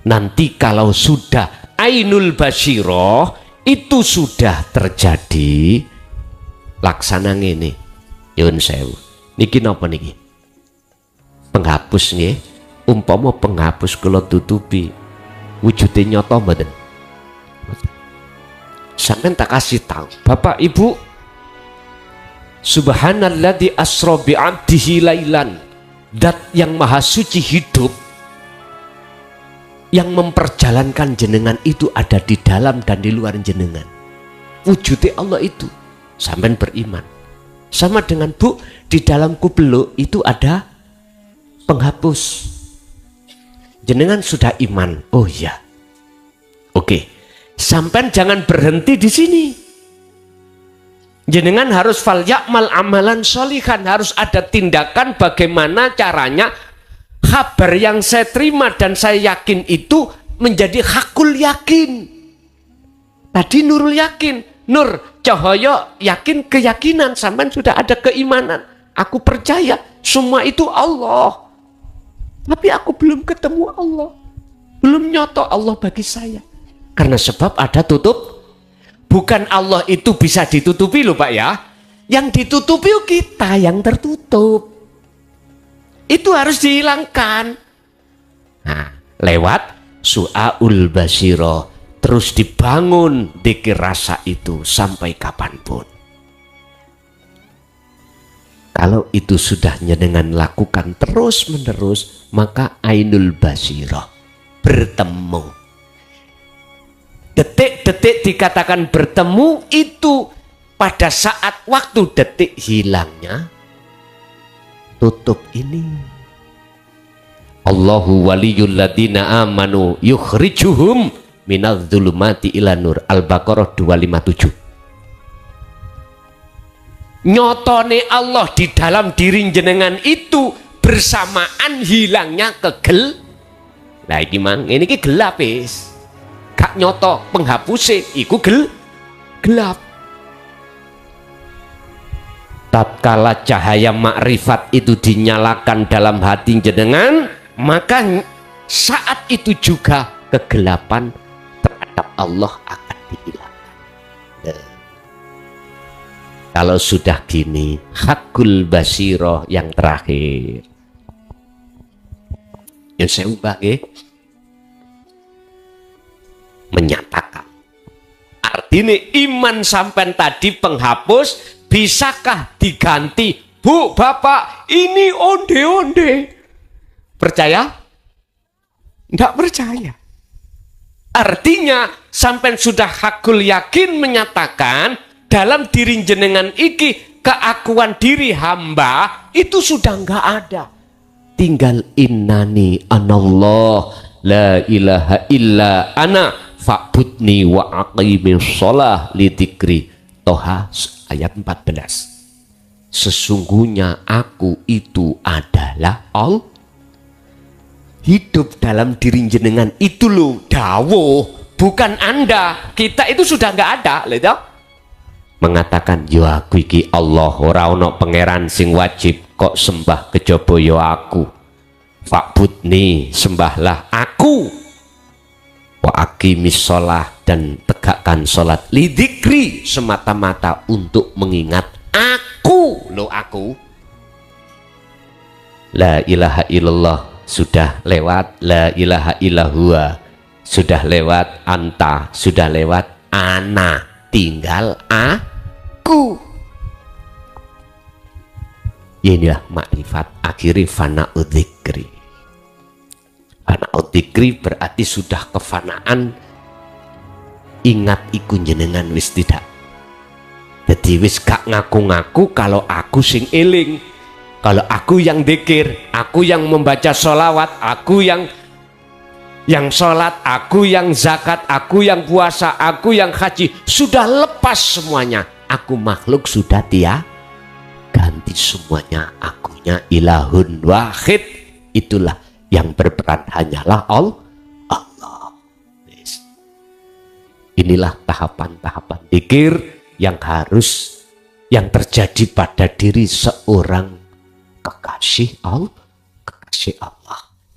Speaker 1: Nanti kalau sudah ainul basyirah, itu sudah terjadi, laksana ngene. Yun sewu. Niki napa niki? Penghapus nih, umpama penghapus kula tutupi, wujudnya nyata mboten? Sampeyan tak kasih tahu, Bapak Ibu, subhanalladzi asra bi 'abdihi lailan, zat yang maha suci hidup, yang memperjalankan jenengan itu ada di dalam dan di luar jenengan. Wujudnya Allah itu, sampeyan beriman. Sama dengan Bu, di dalam kubeluk itu ada penghapus. Jenengan sudah iman. Oh iya. Oke. Sampai jangan berhenti di sini. Jenengan harus fal ya'mal amalan sholihan, harus ada tindakan bagaimana caranya kabar yang saya terima dan saya yakin itu menjadi hakul yakin. Tadi nurul yakin, nur cahaya yakin, keyakinan, sampai sudah ada keimanan. Aku percaya semua itu Allah. Tapi aku belum ketemu Allah, belum nyoto Allah bagi saya. Karena sebab ada tutup. Bukan Allah itu bisa ditutupi loh Pak ya. Yang ditutupi kita yang tertutup. Itu harus dihilangkan. Nah, lewat su'aul basyirah. Terus dibangun dzikir rasa itu sampai kapanpun. Kalau itu sudah dengan lakukan terus menerus, maka ainul basyirah, bertemu. Detik-detik dikatakan bertemu itu pada saat waktu detik hilangnya tutup ini. Allahu waliyul ladina amanu yukhrijuhum minadz zulumati ila nur. Al-Baqarah 257. Nyotone Allah di dalam diri jenengan itu bersamaan hilangnya kegel. Nah iki mang, ini ki gelap wis. Gak nyoto penghapuse iku gelap. Tatkala cahaya makrifat itu dinyalakan dalam hati jenengan, maka saat itu juga kegelapan terhadap Allah akan dihilangkan. Kalau sudah gini, hakul basyirah yang terakhir. Yang saya ubah menyatakan. Artinya iman sampai tadi penghapus, Bisakah diganti? Bu, Bapak, ini onde-onde. Percaya? Tidak percaya. Artinya sampai sudah hakul yakin menyatakan dalam diri jenengan iki keakuan diri hamba itu sudah enggak ada. Tinggal innani anallah la ilaha illa ana fa'budni wa aqimis shalah li dzikri. Toha ayat 14. Sesungguhnya aku itu adalah Allah. Hidup dalam diri jenengan itu loh dawuh, bukan Anda. Kita itu sudah nggak ada, lihat. Mengatakan yo aku iki Allah, ora ono pangeran sing wajib kok sembah kejaba yo aku. Fa'budni, sembahlah aku. Wa aqimis shalah, dan tegakkan salat lidzikri, semata-mata untuk mengingat aku, lo aku. La ilaha illallah sudah lewat, la ilaha illahua sudah lewat, anta sudah lewat, ana tinggal aku. Inilah makrifat akhiri fana'ud dzikri. Fana'ud dzikri berarti sudah kefanaan ingat iku jenengan wis tidak. Jadi wis gak ngaku-ngaku kalau aku sing eling. Kalau aku yang dzikir, aku yang membaca sholawat, aku yang sholat, aku yang zakat, aku yang puasa, aku yang haji, sudah lepas semuanya. Aku makhluk sudah ganti semuanya. Akunya ilahun wahid. Itulah yang berperan hanyalah Allah. Inilah tahapan-tahapan dzikir yang terjadi pada diri seorang kekasih Allah.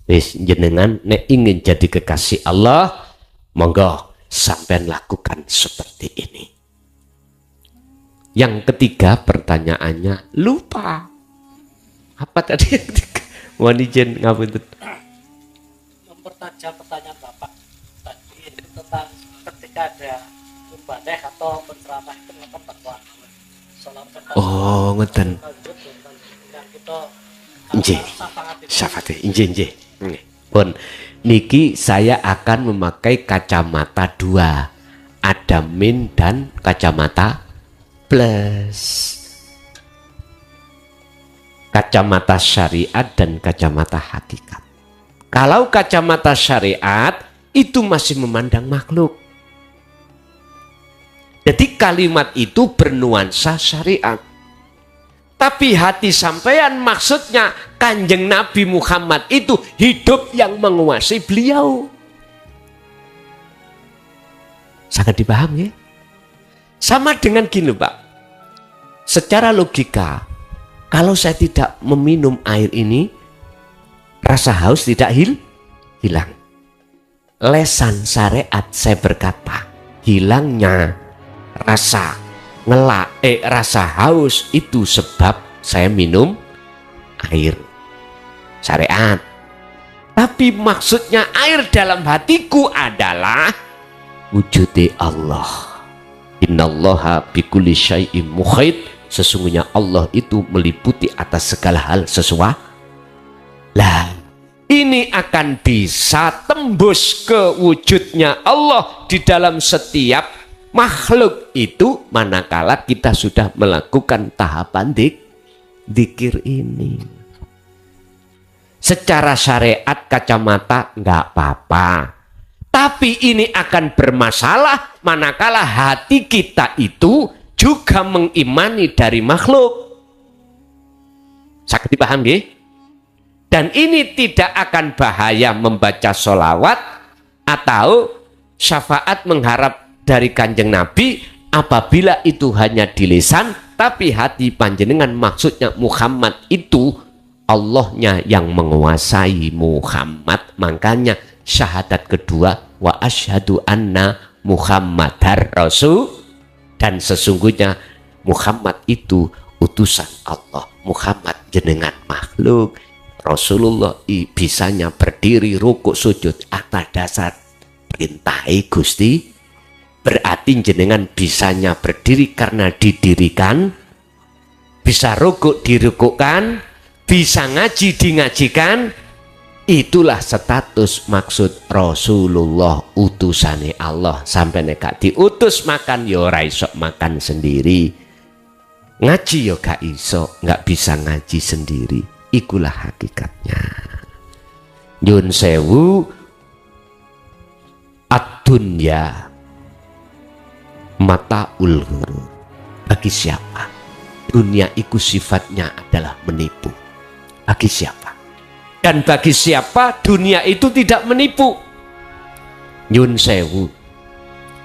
Speaker 1: Wis jenengan nek ingin jadi kekasih Allah, monggo sampean lakukan seperti ini. Yang ketiga pertanyaannya lupa. Apa tadi yang ketiga? Mohon izin ngapunten.
Speaker 3: Mempertajam pertanyaan Bapak tadi itu tentang ketika ada khutbah atau penceramah itu melakukan fatwa.
Speaker 1: Oh, ngeten. Nggih. Syafate, nggih. Pun niki saya akan memakai kacamata 2. Ada min dan kacamata plus. Kacamata syariat dan kacamata hakikat. Kalau kacamata syariat itu masih memandang makhluk. Jadi kalimat itu bernuansa syariat. Tapi hati sampean maksudnya Kanjeng Nabi Muhammad itu hidup yang menguasai beliau. Sangat dipahami ya? Sama dengan gini Pak. Secara logika, kalau saya tidak meminum air ini, rasa haus tidak hilang. Lesan syariat saya berkata, hilangnya rasa rasa haus itu sebab saya minum air syariat. Tapi maksudnya air dalam hatiku adalah wujudi Allah. Innallaha bikulli syai'in muhit. Sesungguhnya Allah itu meliputi atas segala hal sesuatu. Lah, ini akan bisa tembus ke wujudnya Allah di dalam setiap makhluk itu manakala kita sudah melakukan tahapan dzikir ini. Secara syariat kacamata nggak apa-apa, tapi ini akan bermasalah manakala hati kita itu juga mengimani dari makhluk. Sakit dipaham nggih? Dan ini tidak akan bahaya membaca sholawat atau syafaat mengharap dari Kanjeng Nabi apabila itu hanya di lisan, tapi hati panjenengan maksudnya Muhammad itu Allahnya yang menguasai Muhammad. Makanya syahadat kedua, wa asyhadu anna Muhammadar Rasul, dan sesungguhnya Muhammad itu utusan Allah. Muhammad jenengan makhluk. Rasulullah bisanya berdiri rukuk sujud atas dasar perintahe Gusti. Berarti jenengan bisanya berdiri karena didirikan bisa rukuk dirukukkan, bisa ngaji dingajikan. Itulah status maksud Rasulullah utusane Allah. Sampai nek diutus makan yo ora iso makan sendiri, ngaji yo gak iso, nggak bisa ngaji sendiri. Ikulah hakikatnya. Nyun sewu, ad-dunya mataul ghurur. Bagi siapa dunia itu sifatnya adalah menipu? Bagi siapa? Dan bagi siapa dunia itu tidak menipu? Nyun sewu,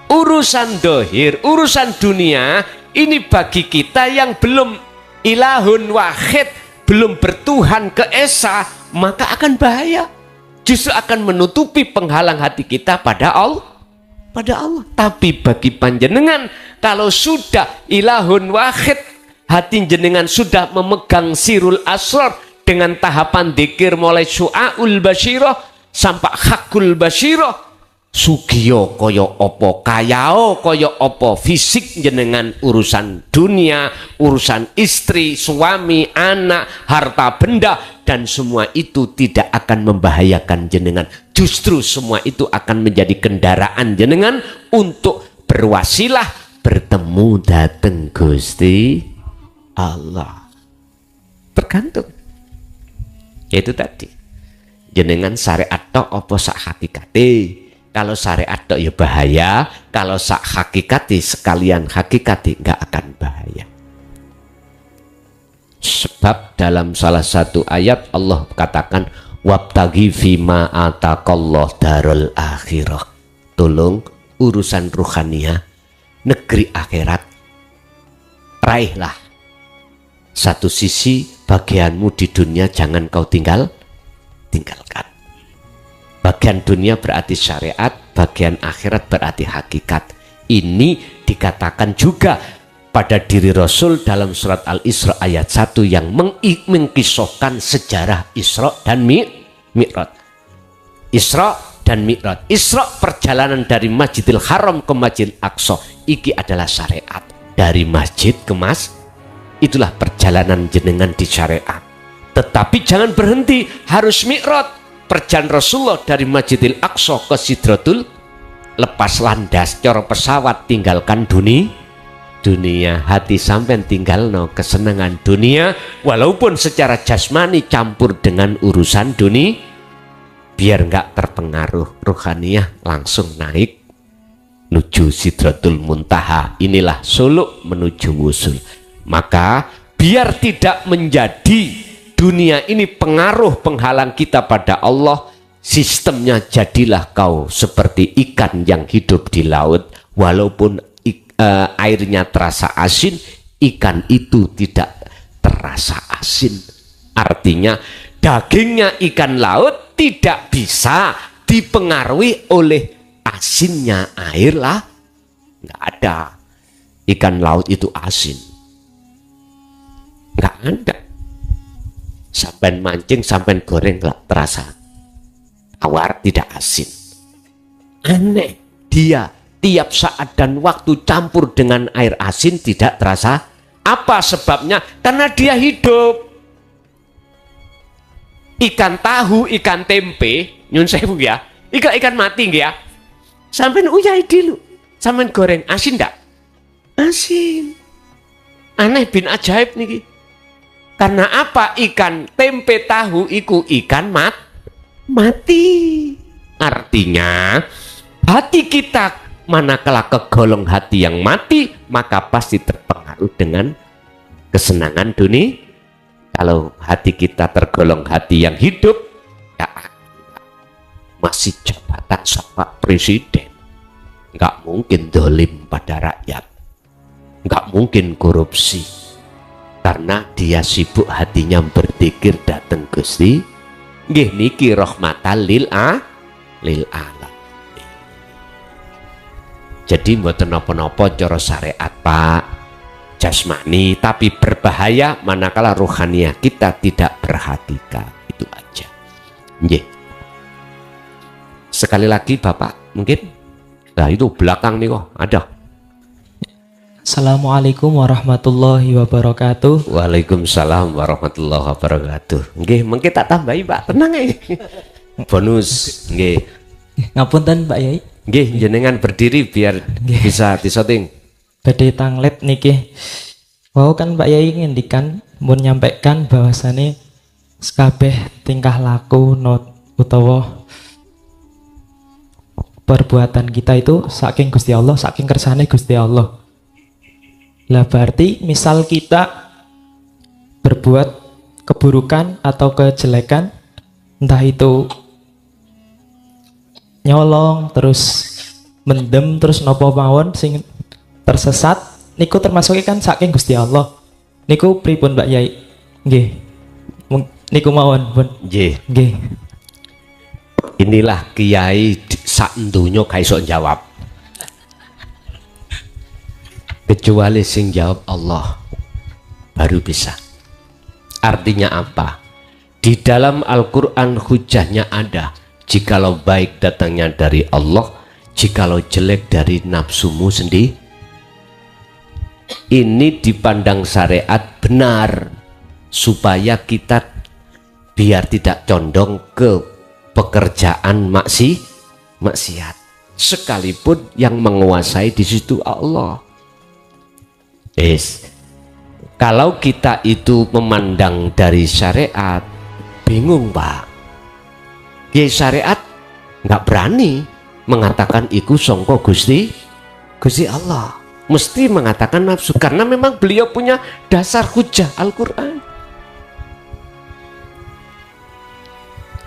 Speaker 1: urusan dohir, urusan dunia ini bagi kita yang belum ilahun wahid, belum bertuhan ke esa, maka akan bahaya. Justru akan menutupi penghalang hati kita pada Allah. Tapi bagi panjenengan, kalau sudah ilahun wahid, hati jenengan sudah memegang sirul asrar dengan tahapan dzikir mulai syu'aul basyirah sampai hakul basyirah, sugiyo koyo opo, kayao koyo opo, fisik jenengan urusan dunia, urusan istri, suami, anak, harta benda, dan semua itu tidak akan membahayakan jenengan. Justru semua itu akan menjadi kendaraan jenengan untuk berwasilah bertemu dateng Gusti Allah. Tergantung. Itu tadi, jenengan syariat tok apa sak hakikate. Kalau syariat tok ya bahaya, kalau sak hakikate sekalian hakikate nggak akan bahaya. Sebab dalam salah satu ayat Allah katakan wabtaghi fima ataqallah darul akhirah. Tolong urusan ruhania, negeri akhirat, raihlah. Satu sisi bagianmu di dunia jangan kau tinggalkan. Bagian dunia berarti syariat, bagian akhirat berarti hakikat. Ini dikatakan juga pada diri Rasul dalam surat Al-Isra ayat 1 yang mengkisahkan sejarah Isra dan Mi'raj. Isra dan Mi'raj. Isra perjalanan dari Masjidil Haram ke Masjidil Aqsa. Iki adalah syariat. Dari masjid ke itulah perjalanan jenengan di syariat. Tetapi jangan berhenti, harus mi'raj. Perjalanan Rasulullah dari Masjidil Aqsa ke Sidratul, lepas landas coro pesawat, tinggalkan dunia, hati sampai tinggal no kesenangan dunia, walaupun secara jasmani campur dengan urusan dunia, biar nggak terpengaruh ruhaniyah, langsung naik menuju Sidratul Muntaha. Inilah suluk menuju wusul. Maka biar tidak menjadi dunia ini pengaruh penghalang kita pada Allah, sistemnya jadilah kau seperti ikan yang hidup di laut. Walaupun airnya terasa asin, ikan itu tidak terasa asin. Artinya dagingnya ikan laut tidak bisa dipengaruhi oleh asinnya air lah. Nggak ada ikan laut itu asin. Nggak ada. Sampai mancing, sampai goreng nggak terasa tawar, tidak asin. Aneh, dia tiap saat dan waktu campur dengan air asin tidak terasa. Apa sebabnya? Karena dia hidup. Ikan tahu, ikan tempe, nyun sewu ya, ikan mati ya. Sampai uyai dulu, sampai goreng asin ndak? Asin. Aneh bin ajaib nih. Karena apa? Ikan tempe tahu iku ikan mati. Artinya hati kita manakala kegolong hati yang mati, maka pasti terpengaruh dengan kesenangan dunia. Kalau hati kita tergolong hati yang hidup, ya masih jabatan sama presiden, nggak mungkin dolim pada rakyat, nggak mungkin korupsi. Karena dia sibuk hatinya berzikir dateng Gusti. Nggih niki rahmatan lil alam. Jadi mboten napa-napa cara syariat Pak, jasmani, tapi berbahaya manakala rohaniah kita tidak berhakikat. Itu aja. Nggih. Sekali lagi Bapak, mungkin. Nah itu belakang nih kok ada.
Speaker 4: Assalamualaikum warahmatullahi wabarakatuh.
Speaker 1: Waalaikumsalam warahmatullahi wabarakatuh. Nggih, mengke tak tambahi Pak, tenang bonus nggih.
Speaker 4: Ngapunten Pak Yai.
Speaker 1: Nggih, jenengan berdiri biar bisa disoting.
Speaker 4: Badhe tanglet niki. Wau kan Pak Yai ngendikan mun nyampaikan bahwasane sekabeh tingkah laku utawa perbuatan kita itu saking Gusti Allah, saking kersane Gusti Allah. Lah berarti misal kita berbuat keburukan atau kejelekan, entah itu nyolong terus mendem terus nopo mawon sing tersesat niku termasuk kan saking Gusti Allah. Niku pripun Mbak Yai? Nggih. Niku mawon pun.
Speaker 1: Nggih.
Speaker 4: Nggih.
Speaker 1: Inilah kiai sak donya ga iso jawab. Kecuali sing jawab Allah baru bisa. Artinya apa? Di dalam Al-Quran hujahnya ada. Jikalau baik datangnya dari Allah, jikalau jelek dari nafsumu sendiri. Ini dipandang syariat benar supaya kita biar tidak condong ke pekerjaan maksiat. Sekalipun yang menguasai di situ Allah. Kalau kita itu memandang dari syariat, bingung Pak. Ya syariat nggak berani mengatakan iku songko Gusti Allah. Mesti mengatakan nafsu karena memang beliau punya dasar hujah Al-Quran.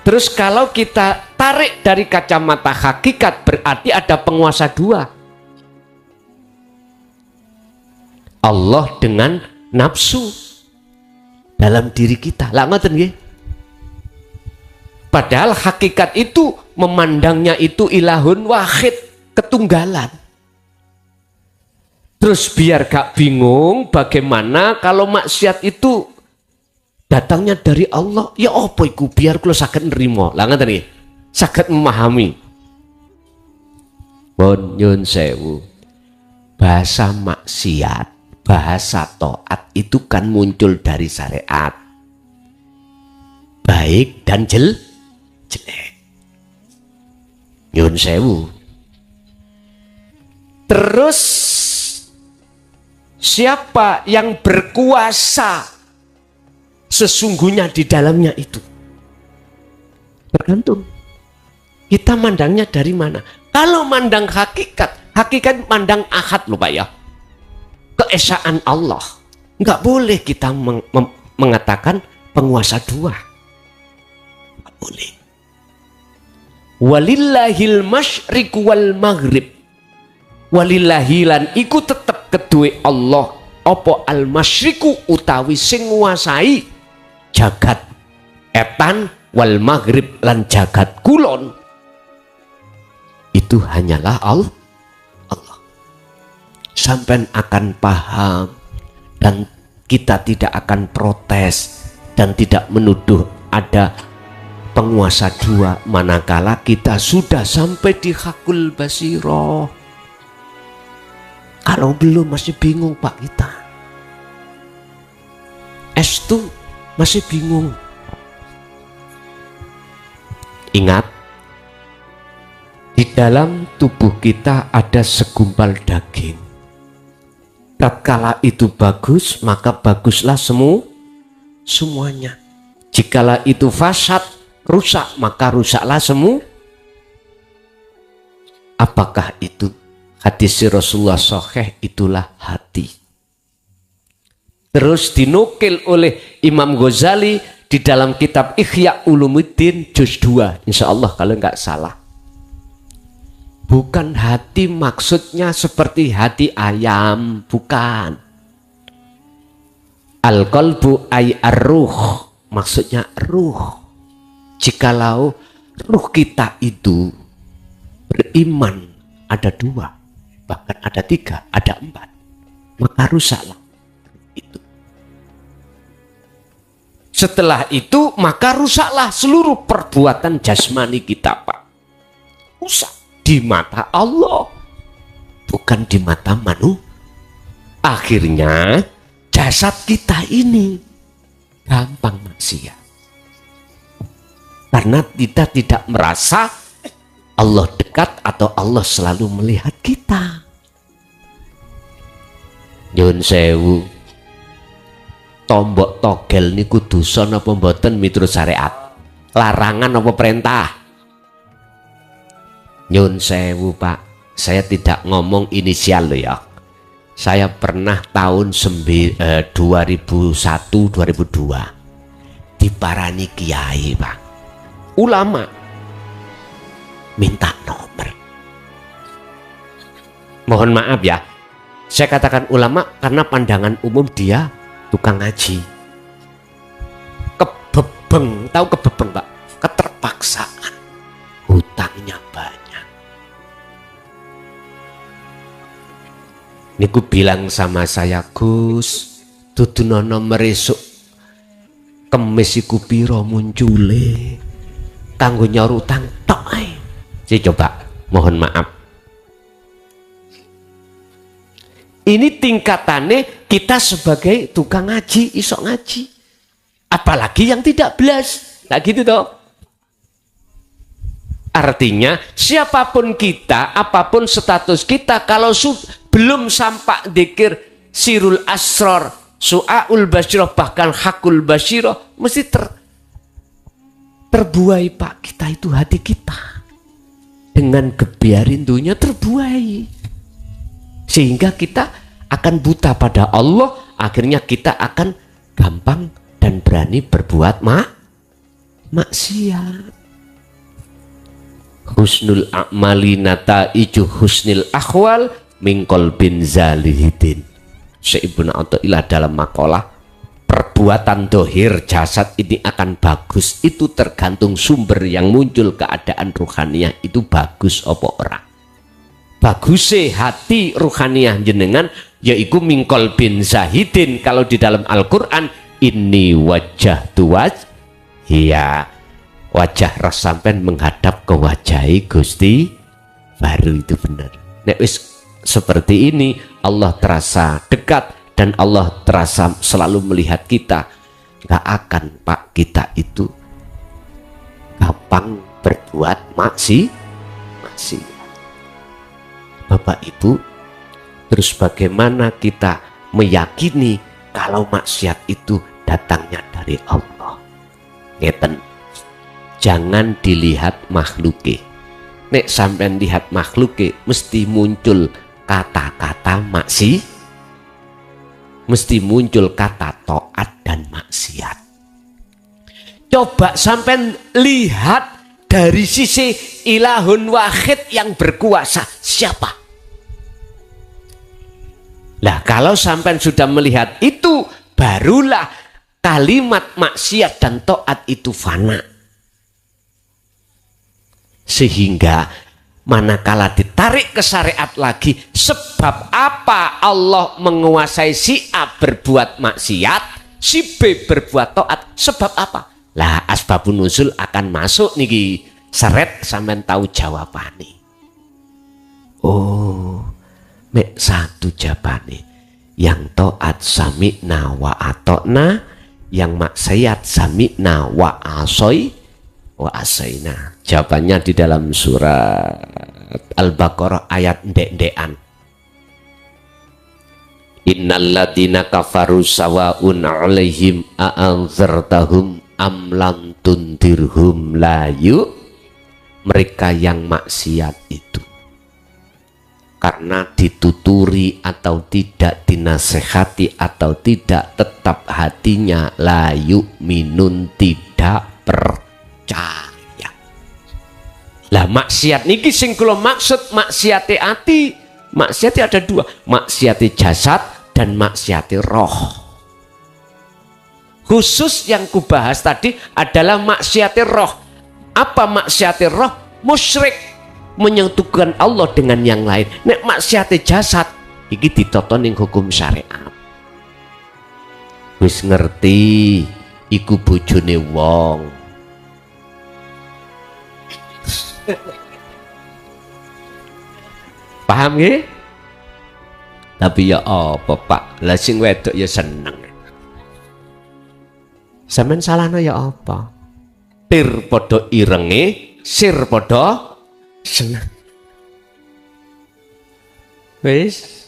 Speaker 1: Terus kalau kita tarik dari kacamata hakikat berarti ada penguasa dua. Allah dengan nafsu dalam diri kita. Lah ngoten nggih. Padahal hakikat itu memandangnya itu ilahun wahid, ketunggalan. Terus biar gak bingung bagaimana kalau maksiat itu datangnya dari Allah. Ya apa iku biar kula saged nrimo. Lah ngoten nggih. Saged memahami. Pun nyun sewu. Bahasa maksiat, bahasa taat itu kan muncul dari syariat. Baik dan jelek. Nyun sewu. Terus siapa yang berkuasa sesungguhnya di dalamnya itu? Tergantung. Kita mandangnya dari mana? Kalau mandang hakikat, hakikat mandang ahad loh Pak ya. Keesaan Allah. Nggak boleh kita mengatakan penguasa dua. Nggak boleh. Walillahil masyriq wal maghrib. Walillahilan iku tetep kedue Allah. Apa al masyriku utawi sing nguasai jagat etan wal maghrib lan jagat kulon. Itu hanyalah Allah. Sampai akan paham dan kita tidak akan protes dan tidak menuduh ada penguasa dua manakala kita sudah sampai di hakul basiroh. Kalau belum masih bingung Pak kita. Estu masih bingung. Ingat, di dalam tubuh kita ada segumpal daging. Tatkala itu bagus, maka baguslah semuanya. Jikala itu fasad, rusak, maka rusaklah semua. Apakah itu? Hadis Rasulullah sahih, itulah hati. Terus dinukil oleh Imam Ghazali di dalam kitab Ihya Ulumuddin juz 2, insya Allah kalau nggak salah. Bukan hati maksudnya seperti hati ayam, bukan. Al-qalbu ay ar-ruh, maksudnya ruh. Jikalau ruh kita itu beriman ada dua, bahkan ada tiga, ada empat, maka rusaklah itu. Setelah itu maka rusaklah seluruh perbuatan jasmani kita Pak. Rusak. Di mata Allah, bukan di mata Akhirnya jasad kita ini gampang maksiat. Karena kita tidak merasa Allah dekat atau Allah selalu melihat kita. Nyun sewu, tombok togel niku dosa napa mboten miturut syariat? Larangan apa perintah? Nyun sewu Pak, saya tidak ngomong inisial loh ya. Saya pernah tahun 2001-2002 diparani kiai Pak, ulama, minta nomor. Mohon maaf ya, saya katakan ulama karena pandangan umum dia tukang ngaji. Kebebeng, tahu kebebeng Pak? Keterpaksaan, hutangnya banyak. Niku bilang sama saya, Gus, dudunono meresuk kemis iku piro muncule kanggo nyaur utang tok ae. Saya coba, mohon maaf. Ini tingkatannya kita sebagai tukang ngaji, isok ngaji. Apalagi yang tidak belas. Nah gitu toh. Artinya siapapun kita, apapun status kita, kalau belum sampai dzikir sirul asror, su'aul basyiroh, bahkan hakul basyiroh, mesti terbuai Pak, kita itu hati kita. Dengan gebiarin dunia terbuai. Sehingga kita akan buta pada Allah, akhirnya kita akan gampang dan berani berbuat maksiat. Husnul a'mali nata'iju husnil akhwal mingkol bin zalihidin. Syekh Ibnu Athaillah dalam makalah, perbuatan dohir jasad ini akan bagus itu tergantung sumber yang muncul, keadaan ruhaniah itu bagus apa ora. Bagusnya hati ruhaniah jenengan yaitu mingkol bin zahidin. Kalau di dalam Al-Quran, ini wajah tuwaj, ya wajah rasampen menghadap ke wajahi Gusti baru, itu benar. Nek wis seperti ini Allah terasa dekat dan Allah terasa selalu melihat kita. Gak akan Pak kita itu gampang berbuat maksiat. Bapak Ibu, terus bagaimana kita meyakini kalau maksiat itu datangnya dari Allah? Ngeten, jangan dilihat makhluke. Nek sampean lihat makhluke mesti muncul kata-kata maksiat, mesti muncul kata taat dan maksiat. Coba sampean lihat dari sisi ilahun wahid yang berkuasa, siapa? Lah kalau sampean sudah melihat itu, barulah kalimat maksiat dan taat itu fana. Sehingga manakala ditarik ke syariat lagi, sebab apa Allah menguasai si A berbuat maksiat, si B berbuat taat, sebab apa? Lah asbabun nuzul akan masuk niki seret sampean tahu jawabannya. Oh, mek satu jawabane. Yang taat sami'na wa atokna, yang maksiat sami'na wa asaina. Jawabannya di dalam surat Al-Baqarah ayat ndek-ndekan. Innalladzina kafaru sawaun 'alaihim a'anzartahum am lam tundirhum layu. Mereka yang maksiat itu karena dituturi atau tidak dinasehati atau tidak, tetap hatinya layu minun, tidak percaya. Lah maksiat niki sing kula maksud maksiate ati. Maksiate ada dua, maksiate jasad dan maksiate roh. Khusus yang kubahas tadi adalah maksiate roh. Apa maksiate roh? Musyrik, menyekutukan Allah dengan yang lain. Nek maksiate jasad iki ditata ning hukum syariat. Wis ngerti iku bojone wong. Paham nggih? Tapi ya apa Pak, lah sing wedok ya seneng. Sampeyan salahno ya apa? Tir padha irenge, sir padha seneng. Wis.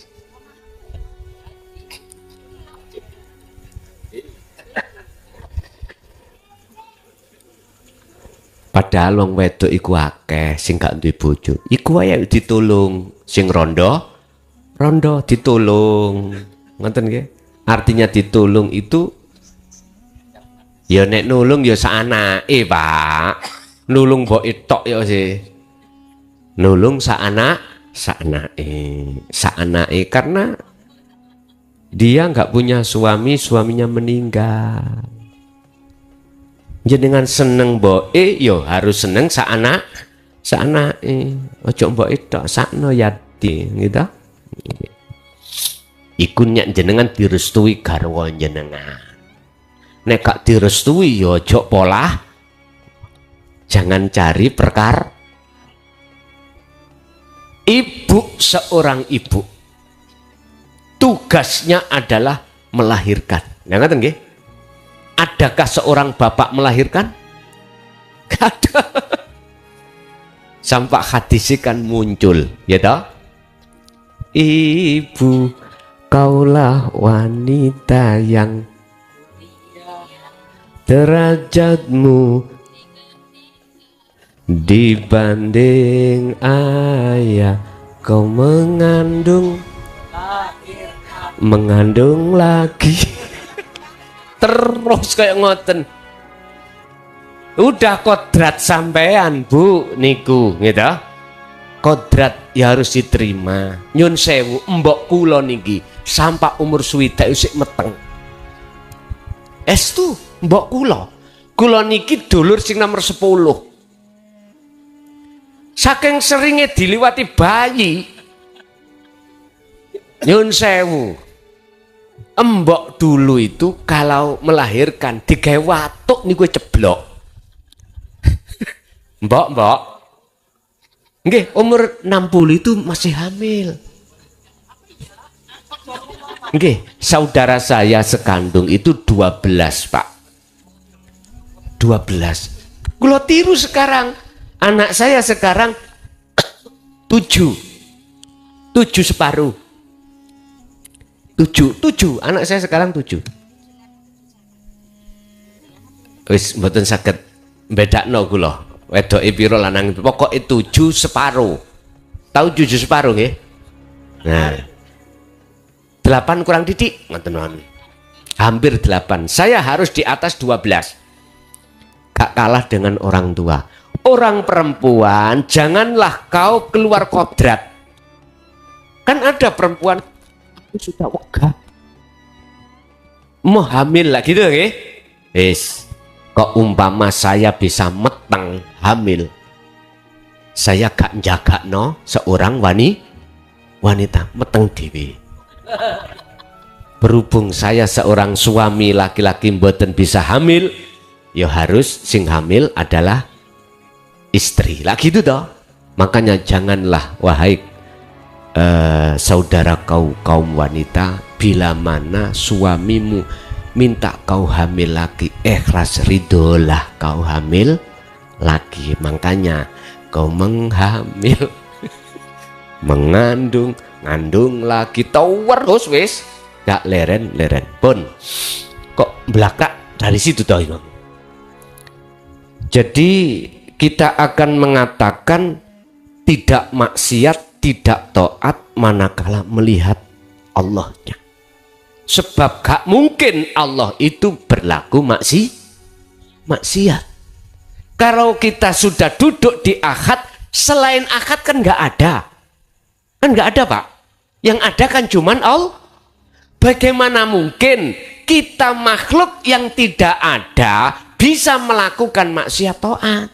Speaker 1: Padahal wong wedok iku akeh sing gak duwe bojo. Iku wae ditulung, sing rondo ditulung. Ngoten nggih. Artinya ditulung itu ya nek nulung ya saanake, Pak. Nulung mboke tok ya sih. Nulung saanake karena dia nggak punya suami, suaminya meninggal. Jenengan seneng mboke yo harus seneng saanake. Ojo mboke tok sakno yati gitu. Iku nek jenengan direstui garwa jenengan. Nek gak direstui yo ojo polah. Jangan cari perkara. Ibu, seorang ibu tugasnya adalah melahirkan. Ngerti nggih? Adakah seorang bapak melahirkan? Gak ada. Sampai hadis kan muncul, ya toh? Ibu, kaulah wanita yang derajatmu dibanding ayah, kau mengandung lagi. Terus kayak ngoten. Udah kodrat sampean Bu niku gitu. Kodrat ya harus diterima. Nyun sewu mbok kula niki sampai umur swidak isih meteng. Estu mbok kula niki dulur sing nomor 10. Saking seringnya diliwati bayi. Nyun sewu. Mbok dulu itu kalau melahirkan digawe watuk niku ceblok. Mbok. Nggih, umur 60 itu masih hamil. Nggih, saudara saya sekandung itu 12, Pak. 12. Kula tiru sekarang. Anak saya sekarang 7 separuh. 7 anak saya sekarang 7. Wis mboten saged bedakno kula. Wedoke pira lanang pokoke 7 separuh. Tahu 7 separuh nggih? Nah. 8 kurang didik ngoten mawon. Hampir 8. Saya harus di atas 12. Gak kalah dengan orang tua. Orang perempuan janganlah kau keluar kodrat. Kan ada perempuan sudah wegah mau hamil lah gitu nggih. Wis kok umpama saya bisa meteng hamil, saya gak njagakno seorang wanita meteng dewe. Berhubung saya seorang suami laki-laki mboten bisa hamil, ya harus sing hamil adalah istri lah gitu toh. Makanya janganlah wahai saudara kaum wanita, bila mana suamimu minta kau hamil lagi, ikhlas ridolah kau hamil lagi. Makanya kau ngandung lagi terus wis gak leren pun kok belakang dari situ toh. Jadi kita akan mengatakan tidak maksiat, tidak taat manakala melihat Allahnya. Sebab gak mungkin Allah itu berlaku maksiat. Kalau kita sudah duduk di akad, selain akad kan gak ada. Kan gak ada, Pak. Yang ada kan cuman Allah. Bagaimana mungkin kita makhluk yang tidak ada bisa melakukan maksiat taat?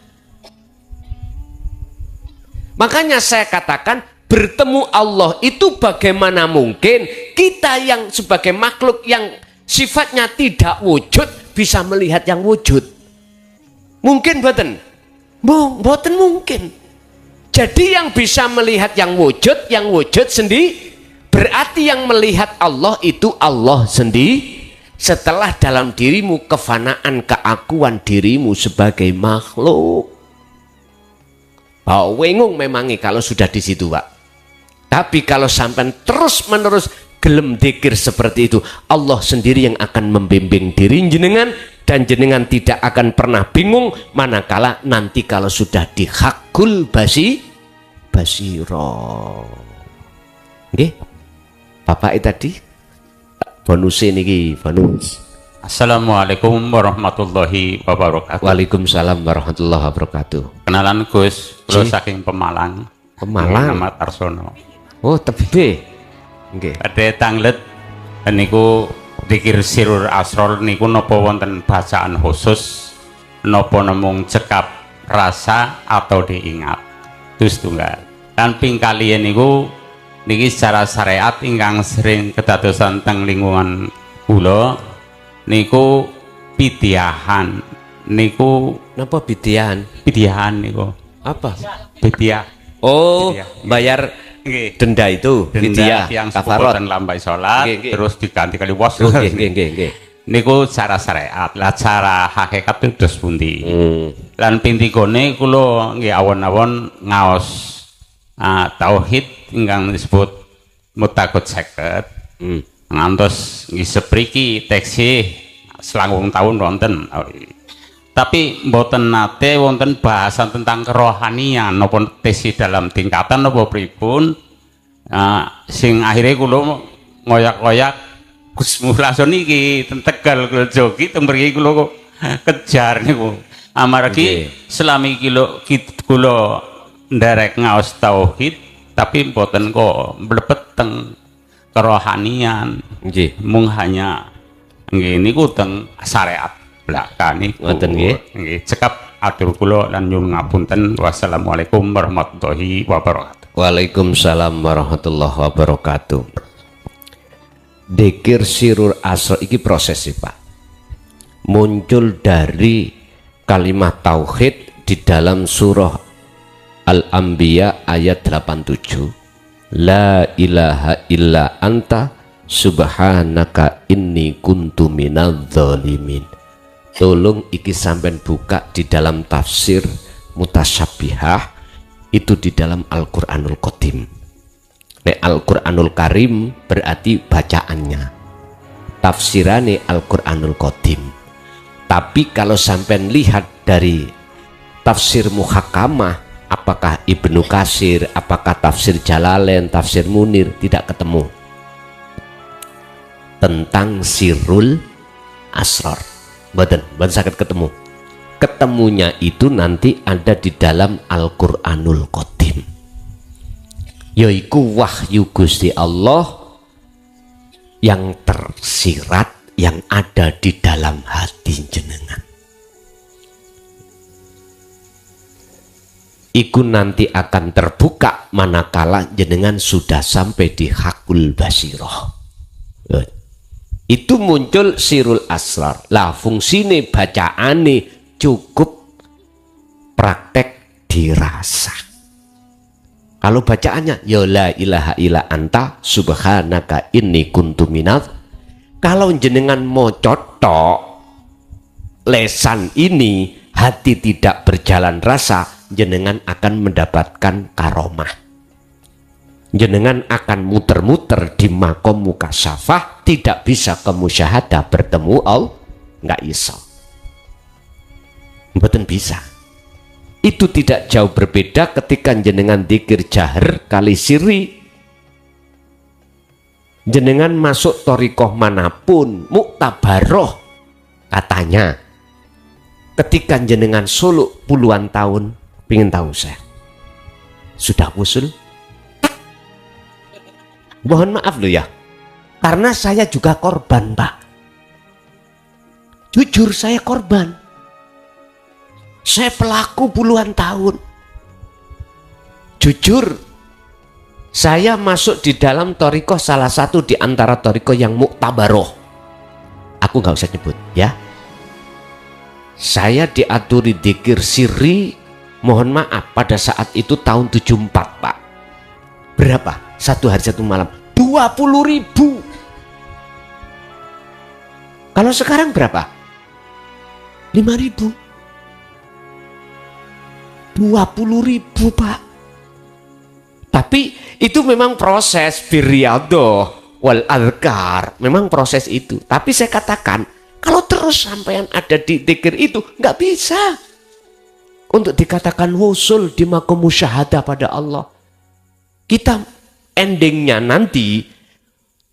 Speaker 1: Makanya saya katakan bertemu Allah itu bagaimana mungkin kita yang sebagai makhluk yang sifatnya tidak wujud bisa melihat yang wujud. Mungkin boten? Boten mungkin. Jadi yang bisa melihat yang wujud sendiri Berarti yang melihat Allah itu Allah sendiri. Setelah dalam dirimu kefanaan keakuan dirimu sebagai makhluk. Wengung memangnya kalau sudah di situ, Pak. Tapi kalau sampai terus menerus gelem dikir seperti itu, Allah sendiri yang akan membimbing diri jenengan, dan jenengan tidak akan pernah bingung manakala nanti kalau sudah di hakul basiro. Nggih. Bapak tadi bonus niki bonus.
Speaker 5: Assalamualaikum warahmatullahi wabarakatuh.
Speaker 1: Waalaikumsalam warahmatullahi wabarakatuh.
Speaker 5: Kenalan Gus, kula
Speaker 1: Ji.
Speaker 5: saking Pemalang.
Speaker 1: Pemalang.
Speaker 5: Nama Tarsono.
Speaker 1: Oh, tebe. Nggih.
Speaker 5: Ade tanglet niku dikir sirur asror niku napa wonten bacaan khusus napa namung cekap rasa atau diingat. Terus tunggal. Lan ping kaliyan niku niki secara syariat ingkang sering kedadosan teng lingkungan kula niku pidiahan niku
Speaker 1: Napa bidian?
Speaker 5: pidiahan niku
Speaker 1: Apa?
Speaker 5: pidiah
Speaker 1: Oh,
Speaker 5: Bidiah.
Speaker 1: bayar
Speaker 5: nggih
Speaker 1: denda itu,
Speaker 5: denda
Speaker 1: bidiah,
Speaker 5: yang
Speaker 1: kafarot.
Speaker 5: sepuputan lambai sholat
Speaker 1: Nggih, nggih.
Speaker 5: terus diganti kali was
Speaker 1: Oh, nggih, nggih, nggih, nggih.
Speaker 5: niku cara syariat lah cara hakikat itu terus pundi
Speaker 1: Hmm.
Speaker 5: lan pintikone kula nggih awon-awon ngaos tauhid ingkang disebut mutakut seket
Speaker 1: Hmm.
Speaker 5: ngantos nggih sepriki teksih selangkung tahun wonten tapi mboten nate wonten bahasan tentang kerohanian napa teksih dalam tingkatan napa pripun sing akhirnya kula ngoyak-ngoyak Gus Mulason niki ten Tegal kula jogi teng mriki kula kok kejar niku amargi selami kula nderek ngaos tauhid tapi mboten kok mlebet teng kerohanian
Speaker 1: Nggih.
Speaker 5: mung hanya nggih niku teng syariat belaka niku
Speaker 1: Ngoten nggih.
Speaker 5: nggih cekap atur kula lan nyuwun ngapunten wassalamualaikum warahmatullahi wabarakatuh.
Speaker 1: Waalaikumsalam warahmatullahi wabarakatuh. Dikir sirur asro iki proses sih, Pak. Muncul dari kalimat tauhid di dalam surah Al-Anbiya ayat 87. La ilaha illa anta subhanaka inni kuntu minadz zalimin. Tolong iki sampean buka di dalam tafsir mutasyabihah itu di dalam Al-Qur'anul Qadim. Nek Al-Qur'anul Karim berarti bacaannya. Tafsirane Al-Qur'anul Qadim. Tapi kalau sampean lihat dari tafsir muhakamah, apakah Ibnu Katsir, apakah tafsir Jalalain, tafsir Munir, tidak ketemu tentang sirrul asrar. Mboten saged ketemu. Ketemunya itu nanti ada di dalam Al-Qur'anul Qadim. Yaiku wahyu Gusti Allah yang tersirat, yang ada di dalam hati jenengan. Iku nanti akan terbuka manakala jenengan sudah sampai di hakul basiroh. Itu muncul sirul asrar. Lah fungsine bacaane cukup praktek dirasa. Kalau bacaannya ya la ilaha illa anta subhanaka inni kuntu minadz. Kalau jenengan mau cotok lesan ini, hati tidak berjalan rasa, jenengan akan mendapatkan karomah. Jenengan akan muter-muter di makom mukasyafah, tidak bisa ke musyahadah bertemu Allah, nggak iso, mboten bisa. Itu tidak jauh berbeda ketika jenengan dzikir jahar kali siri. Jenengan masuk thariqah manapun muktabaroh katanya, ketika jenengan suluk puluhan tahun, pengen tahu saya sudah usul. Mohon maaf loh ya, karena saya juga korban, Pak. Jujur saya korban. Saya pelaku puluhan tahun. Jujur, saya masuk di dalam thariqah salah satu di antara thariqah yang muktabaroh. Aku nggak usah nyebut ya. Saya diaturi dzikir sirri, mohon maaf pada saat itu tahun 74, Pak. Berapa? Satu hari satu malam 20 20.000. Kalau sekarang berapa? 5.000. 20.000 Pak. Tapi itu memang proses birriyadhah wal adhkar, memang proses itu. Tapi saya katakan, kalau terus sampean ada di dzikir itu, nggak bisa untuk dikatakan wusul di maqam musyahadah pada Allah. Kita endingnya nanti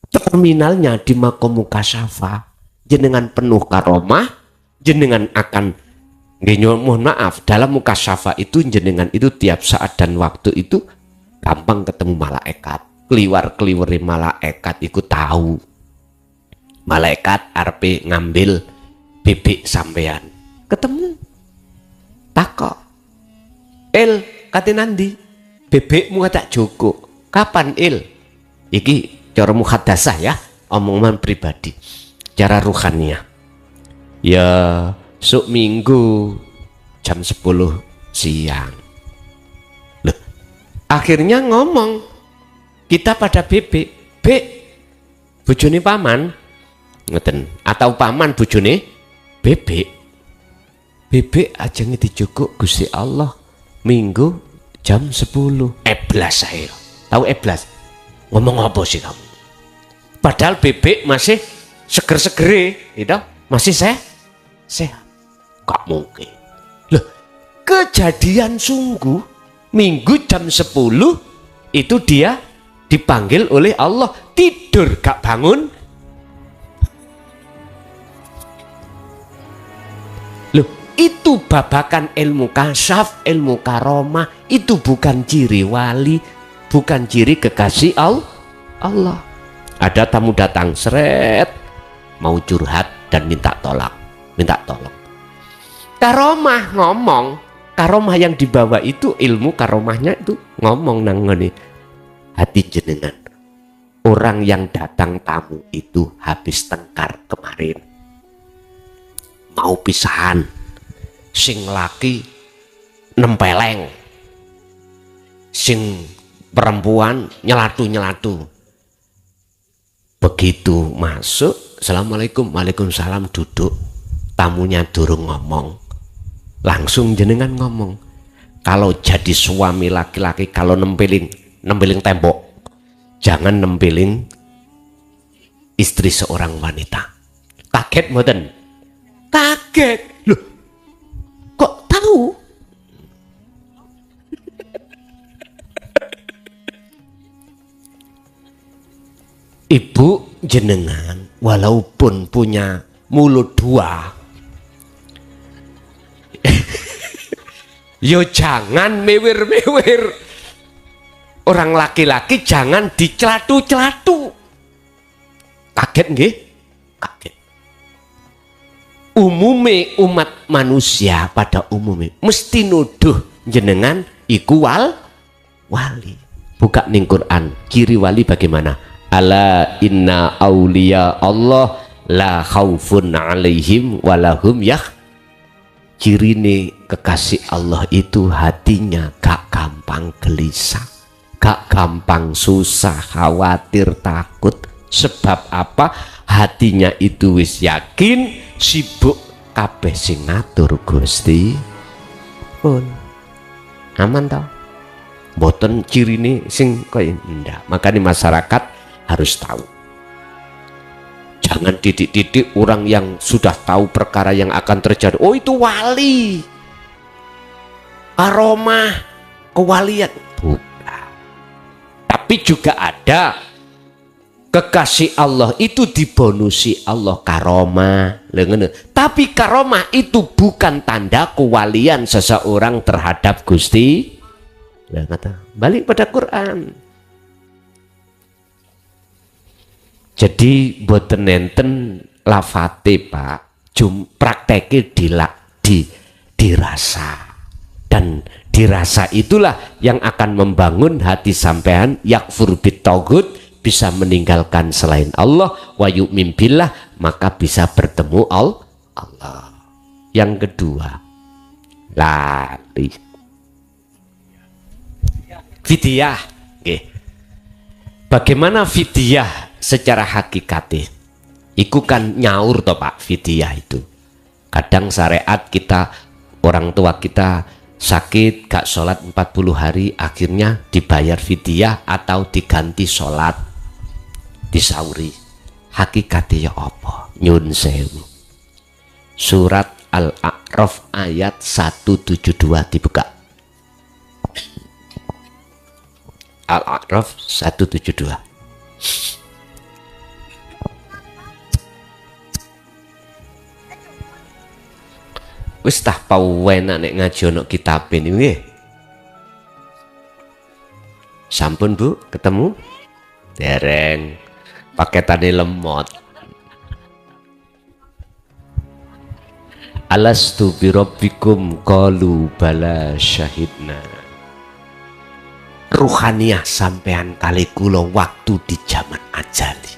Speaker 1: terminalnya di maqam mukasyafah, jenengan penuh karomah, jenengan akan mohon maaf, dalam mukasyafah itu jenengan itu tiap saat dan waktu itu gampang ketemu malaikat, keliwar-keliwari malaikat itu tahu malaikat arep ngambil bebek sampean, ketemu takok il kate nandi bebekmu tak joko kapan il, iki cara muhadasah ya, omongan pribadi, cara ruhaniyah ya sok minggu jam 10 siang. Loh, akhirnya ngomong kita pada bebek, bek bojone paman ngeten, atau paman bojone bebek, bebek aja dijukuk Gusti Allah minggu jam 10. Eblas saya tahu eblas ngomong apa sih kamu, padahal bebek masih seger-segere gitu, masih sehat. Gak mungkin. Loh, kejadian sungguh minggu jam 10 itu dia dipanggil oleh Allah, tidur gak bangun. Loh, itu babakan ilmu kasyaf, ilmu karomah, itu bukan ciri wali, bukan ciri kekasih Allah. Ada tamu datang seret mau curhat dan minta tolong. Karomah ngomong, karomah yang dibawa itu ilmu karomahnya itu ngomong nangoni hati jenengan. Orang yang datang tamu itu habis tengkar kemarin, mau pisahan, sing laki nempeleng, sing perempuan nyelatu. Begitu masuk, assalamualaikum, waalaikumsalam, duduk, tamunya durung ngomong. Langsung jenengan ngomong, kalau jadi suami laki-laki kalau nempelin tembok, jangan nempelin istri seorang wanita. Kaget mboten? Kaget. Loh, kok tahu? Ibu jenengan walaupun punya mulut dua, yo jangan mewir-mewir. Orang laki-laki jangan dicelatu-celatu. Kaget nggih? Kaget. Umume umat manusia pada umumnya mesti nuduh jenengan iku wali. Buka ning Quran, ciri wali bagaimana? Ala inna auliya Allah la khaufun alaihim walahum cirine kekasih Allah itu hatinya gak gampang gelisah, gak gampang susah, khawatir, takut. Sebab apa? Hatinya itu wis yakin, sibuk kabeh sing ngatur Gusti pun. Aman tau? Boten cirine sing kaya ndak. Makanya masyarakat harus tahu. Jangan didik-didik orang yang sudah tahu perkara yang akan terjadi. Oh itu wali, karomah, kewalian. Bukan. Tapi juga ada kekasih Allah itu dibonusi Allah karomah. Tapi karomah itu bukan tanda kewalian seseorang terhadap Gusti. Balik pada Quran. Jadi boten nenten lafate Pak, prakteke dirasa, dan dirasa itulah yang akan membangun hati sampean yakfur bitaghut, bisa meninggalkan selain Allah, wa yu'min billah, maka bisa bertemu Allah. Yang kedua, lari fidyah. Bagaimana fidyah secara hakikatnya? Iku kan nyaur toh Pak, fidyah itu. Kadang syariat kita, orang tua kita sakit gak sholat 40 hari, akhirnya dibayar fidyah atau diganti sholat, disauri. Hakikatnya ya apa? Nyun sewu. Surat Al-A'raf ayat 172 dibuka. Al-A'raf 172. Wis tah pawenan nek ngaji ono kitab ini nggih. Sampun Bu, ketemu? Dereng. Paketane lemot. Alastu birabbikum qalu bala syahidna. Ruhaniyah sampean kali kula waktu di zaman ajali.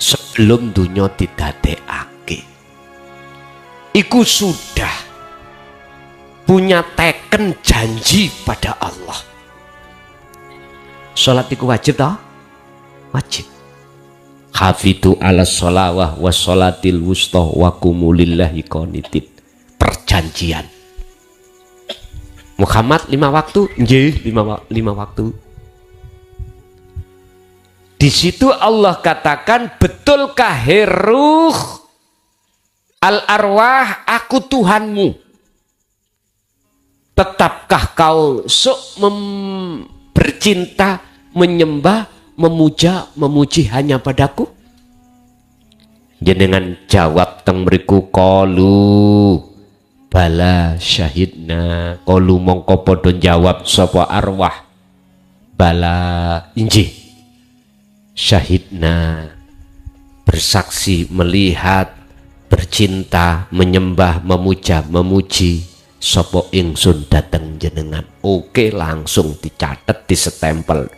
Speaker 1: Sebelum dunia didadekake. Iku sudah punya teken janji pada Allah. Sholat iku wajib toh? Wajib. Hafidu ala sholawah wa sholatil wusta wa kumulillahi qanitin. Perjanjian. Muhammad 5 waktu, nggih 5 waktu. Di situ Allah katakan, betulkah heruh al-arwah, aku Tuhanmu. Tetapkah kau bercinta, menyembah, memuja, memuji hanya padaku? Jenengan jawab teng mriku qalu bala syahidna. Qalu mongko padha jawab sapa arwah, bala injih syahidna, bersaksi, melihat, bercinta, menyembah, memuja, memuji sapa ingsun dateng jenengan. Oke, langsung dicatat, disestempel.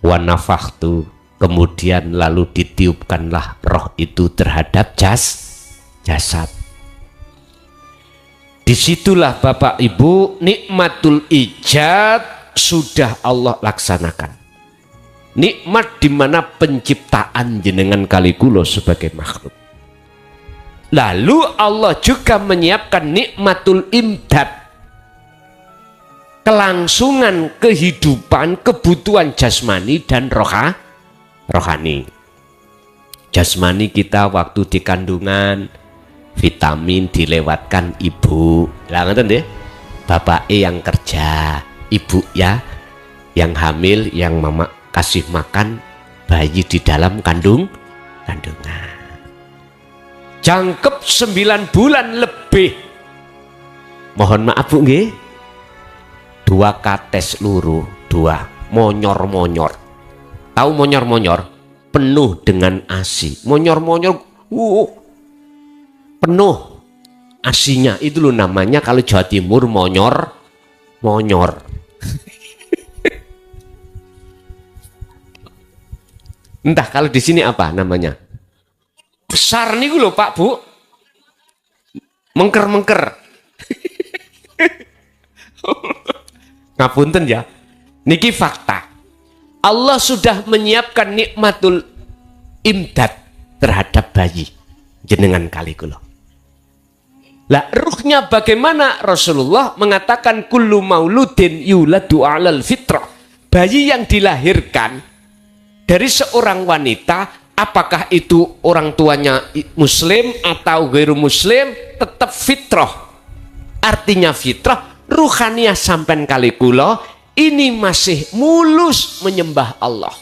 Speaker 1: Wa nafakhtu, kemudian lalu ditiupkanlah roh itu terhadap jasad. Disitulah Bapak Ibu nikmatul ijad sudah Allah laksanakan. Nikmat di mana penciptaan jenengan kali kula sebagai makhluk. Lalu Allah juga menyiapkan nikmatul imdad, kelangsungan kehidupan, kebutuhan jasmani dan rohani. Jasmani kita waktu di kandungan, vitamin dilewatkan ibu. Lah ngoten nggih. Bapak yang kerja, ibu ya yang hamil, yang mama kasih makan bayi di dalam kandungan. Jangkep 9 bulan lebih. Mohon maaf Bu nggih. 2 kates luru, 2 monyor. Tahu monyor? Penuh dengan ASI. Monyor penuh asinya. Itu loh namanya kalau Jawa Timur monyor. Entah kalau di sini apa namanya? Besar nih loh Pak Bu. Mengker. Ngapunten ya. Niki fakta. Allah sudah menyiapkan nikmatul imdad terhadap bayi jenengan kali kula. Lah ruhnya bagaimana? Rasulullah mengatakan kullu mauludin yuladu 'alal fitrah. Bayi yang dilahirkan dari seorang wanita, apakah itu orang tuanya muslim atau ghairu muslim, tetap fitrah. Artinya fitrah, ruhaniyah sampean kali kula ini masih mulus menyembah Allah,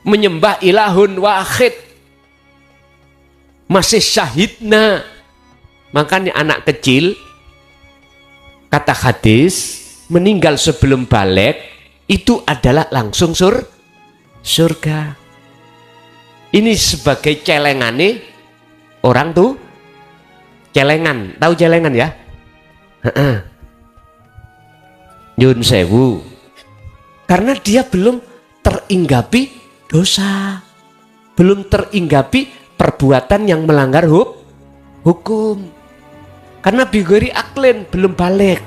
Speaker 1: menyembah ilahun wahid, masih syahidna. Makanya anak kecil, kata hadis, meninggal sebelum balik itu adalah langsung surga. Ini sebagai celengane orang tuh, celengan, tahu celengan ya? Nyun sewu, karena dia belum teringgapi dosa, belum teringgapi perbuatan yang melanggar hukum, karena bigori aklin belum balik.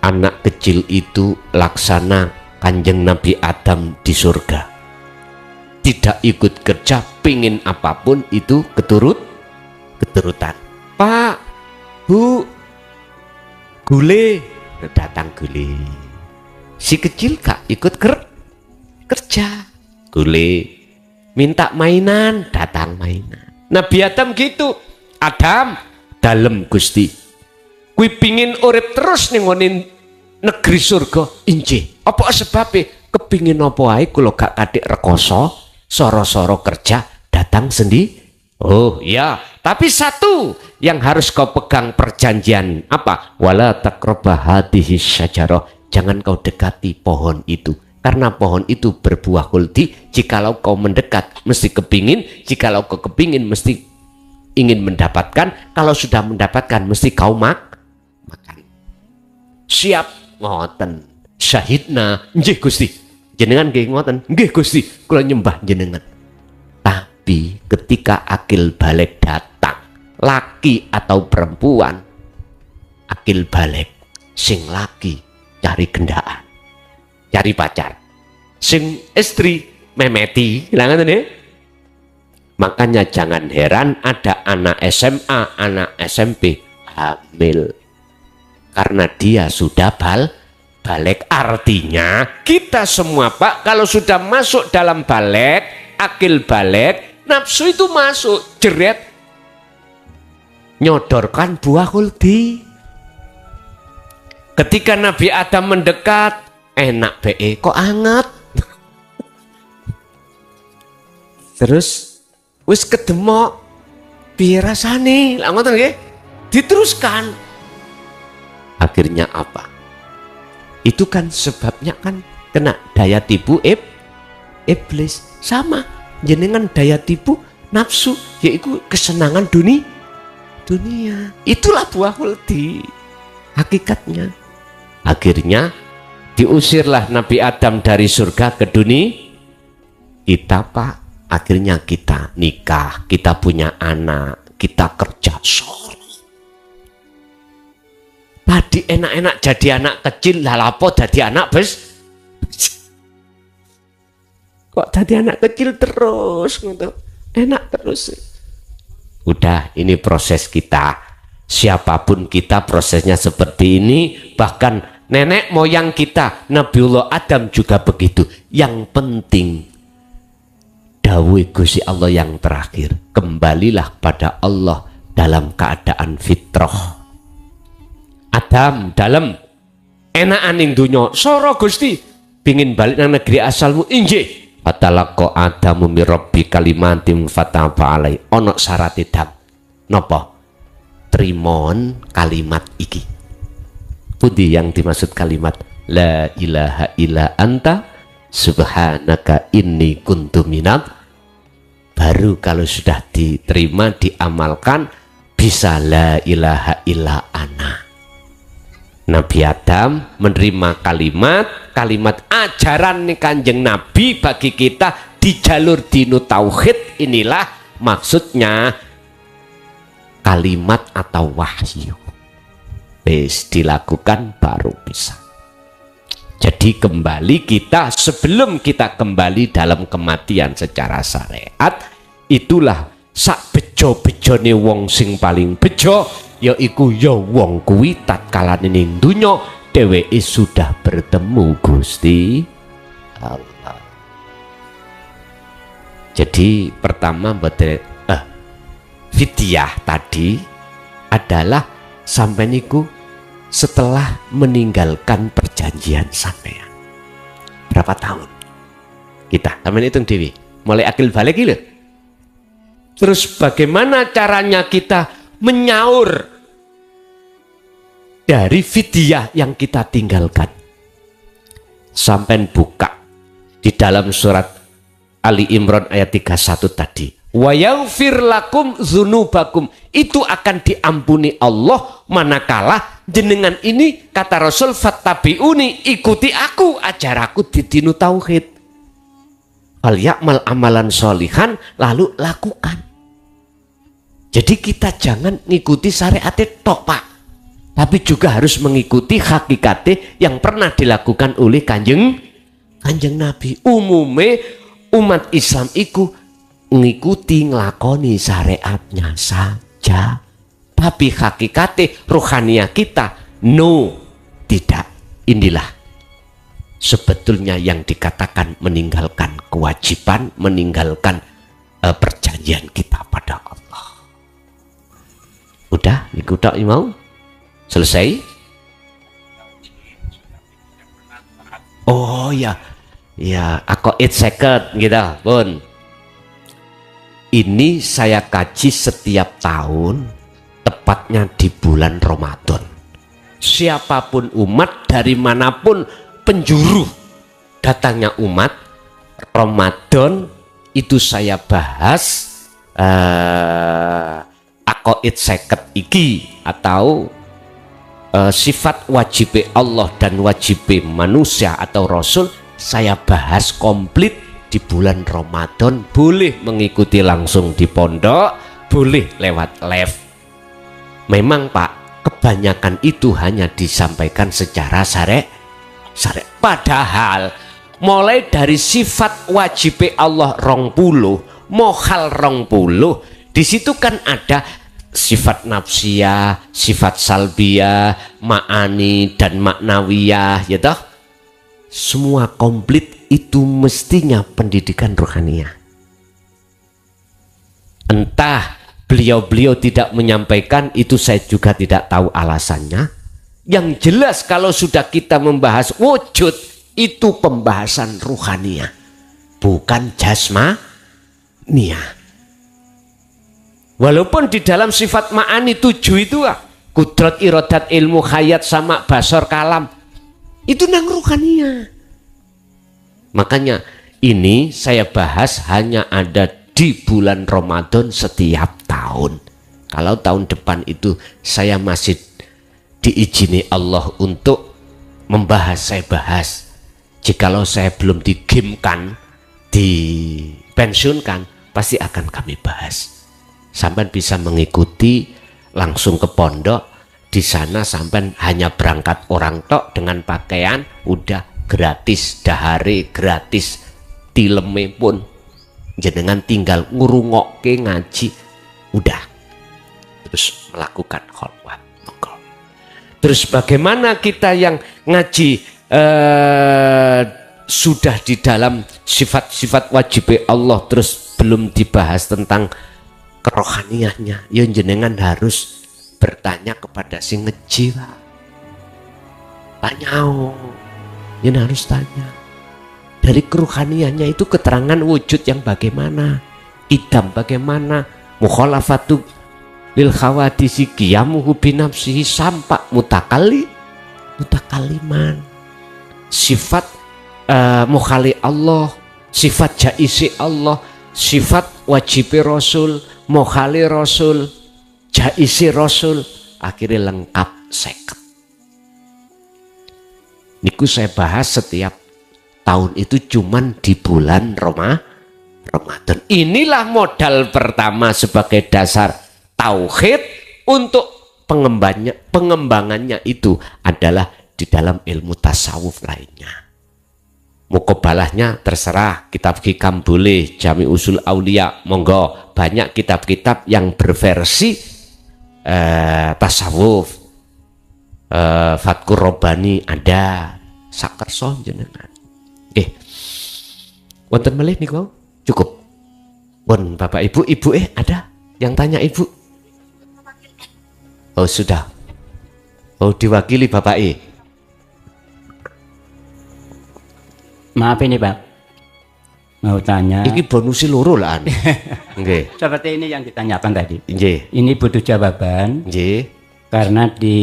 Speaker 1: anak kecil itu laksana Kanjeng Nabi Adam di surga, tidak ikut kerja, pingin apapun itu keturutan. Pak, Bu, gule, datang gule. Si kecil gak ikut kerja, gule. Minta mainan, datang mainan. Nabi Adam gitu, Adam dalem Gusti, kui pingin urip terus ning negeri surga. Injih, apa sebabnya? Kepingin apa ae kula gak katik rekoso, soro-soro kerja, datang sendiri. Oh ya, tapi satu yang harus kau pegang perjanjian apa? Wala taqrabah hadhihi syajarah, jangan kau dekati pohon itu, karena pohon itu berbuah khuldi. Jikalau kau mendekat mesti kepingin, jikalau kau kepingin mesti ingin mendapatkan, kalau sudah mendapatkan mesti kau makan. Siap ngoten. Syahidna, nggih Gusti, jenengan nggih ngoten, nggih Gusti, kula nyembah jenengan. Tapi ketika akil balik datang, laki atau perempuan, akil balik, sing laki cari gendaan, cari pacar, sing istri memeti, langan ini. Makanya jangan heran ada anak SMA, anak SMP hamil, karena dia sudah balik. Artinya kita semua Pak, kalau sudah masuk dalam balik, akil balik, nafsu itu masuk, jeret, nyodorkan buah khuldi. Ketika Nabi Adam mendekat, enak be, kok anget. Terus wis kedemok, piye rasane? Lah ngoten nggih. Diteruskan. Akhirnya apa? Itu kan sebabnya kan kena daya tipu iblis. Sama jenengan daya tipu nafsu, yaitu kesenangan dunia. Itulah buah khuldi hakikatnya. Akhirnya diusirlah Nabi Adam dari surga ke dunia. Kita Pak, akhirnya kita nikah, kita punya anak, kita kerja sore. Tadi enak-enak jadi anak kecil, lah lapo jadi anak kok jadi anak kecil terus gitu. Enak terus. Udah, ini proses kita. Siapapun kita prosesnya seperti ini. Bahkan nenek moyang kita Nabiullah Adam juga begitu. Yang penting dawuh Gusti Allah yang terakhir, kembalilah pada Allah dalam keadaan fitrah. Adam dalam enakan ning donya, soro Gusti pingin balik nang negeri asalmu. Injih, fatalaqqa Adamu min rabbi kalimatin fataba alai. Ono syarat Adam napa? Trimon kalimat iki. Pundi yang dimaksud kalimat la ilaha illa anta subhanaka inni kuntu minadz. Baru kalau sudah diterima, diamalkan, bisa la ilaha illa ana. Nabi Adam menerima kalimat ajaran nih Kanjeng Nabi bagi kita di jalur dinu tauhid. Inilah maksudnya kalimat atau wahyu. Wis dilakukan baru bisa. Jadi kembali kita, sebelum kita kembali dalam kematian secara syariat, itulah sak bejo-bejone wong sing paling bejo, yaiku ya wong kuwi tatkala ning donya dheweke sudah bertemu Gusti Allah. Jadi pertama fidyah tadi adalah sampai niku setelah meninggalkan perjanjian sampean. Berapa tahun? Kita sampean hitung dewi, mulai akil balik iki lho. Terus bagaimana caranya kita menyaur dari fidyah yang kita tinggalkan? Sampai buka di dalam surat Ali Imran ayat 31 tadi. Wa yaghfir lakum dzunubakum, itu akan diampuni Allah manakala jenengan ini, kata Rasul, fattabi'uni, ikuti aku, ajaraku di dinu tauhid. Fal ya'mal amalan sholihan, lalu lakukan. Jadi kita jangan ngikuti syariat tok Pak. tapi juga harus mengikuti hakikate yang pernah dilakukan oleh kanjeng Nabi. Umume umat Islam iku ngikuti nglakoni syariatnya saja, tapi hakikate rohaniah kita no, tidak. Inilah sebetulnya yang dikatakan meninggalkan kewajiban, meninggalkan perjanjian kita pada Allah. Udah, niku tok mau selesai. Oh ya, ya, aku 8 second gitu, pun. Ini saya kaji setiap tahun, tepatnya di bulan Ramadan. Siapapun umat, dari manapun penjuru datangnya umat, Ramadan itu saya bahas akoid seket iki, atau sifat wajib Allah dan wajib manusia atau Rasul, saya bahas komplit di bulan Ramadan. Boleh mengikuti langsung di pondok, boleh lewat live. Memang Pak, kebanyakan itu hanya disampaikan secara syar'i. Padahal mulai dari sifat wajib Allah 20, mohal 20, di situ kan ada sifat nafsiyah, sifat salbiyah, ma'ani dan maknawiyah, ya toh? Semua komplit itu mestinya pendidikan rohaniah. Entah beliau-beliau tidak menyampaikan, itu saya juga tidak tahu alasannya. Yang jelas kalau sudah kita membahas wujud, itu pembahasan rohaniah, bukan jasmaniah. Walaupun di dalam sifat ma'ani 7 itu kudrat, iradat, ilmu, khayat, sama, basar, kalam, itu nang rohaniah. Makanya ini saya bahas hanya ada di bulan Ramadan setiap tahun. Kalau tahun depan itu saya masih diizini Allah untuk membahas, saya bahas. Jikalau saya belum digamkan, dipensiunkan, pasti akan kami bahas. Sampai bisa mengikuti langsung ke pondok. Di sana sampai hanya berangkat orang tok dengan pakaian udah gratis, dahare gratis, tileme pun jenengan tinggal ngurungokke ngaji udah, terus melakukan kholwat. Terus bagaimana kita yang ngaji sudah di dalam sifat-sifat wajib Allah, terus belum dibahas tentang kerohaniahnya, ya jenengan harus bertanya kepada si ngeji, Pak. Tanya, jenengan harus tanya. Dari kerohaniahnya itu keterangan wujud yang bagaimana, idam bagaimana, mukhalafatu lil khawadisi qiyamuhu binafsihi, sampak mutakaliman, sifat mukhali Allah, sifat jaisi Allah, sifat wajibi Rasul, mukhali Rasul, jaisi Rasul, akhirnya lengkap 50. Niku saya bahas setiap tahun itu cuman di bulan Ramadan. Inilah modal pertama sebagai dasar tauhid. Untuk pengembangannya itu adalah di dalam ilmu tasawuf lainnya. Mukobalahnya terserah, kitab hikam boleh, jami usul aulia monggo, banyak kitab-kitab yang berversi tasawuf, Fatkur Robani ada, sakerso jenengan. Wonten malih niku cukup. Pun Bapak Ibu ada yang tanya Ibu? Oh sudah. Oh diwakili Bapak
Speaker 6: Maaf ini Pak, mau tanya.
Speaker 1: Ini bonusi loro lah. Nggih.
Speaker 6: Seperti ini yang ditanyakan tadi.
Speaker 1: Nggih.
Speaker 6: Ini butuh jawaban.
Speaker 1: Nggih.
Speaker 6: Karena di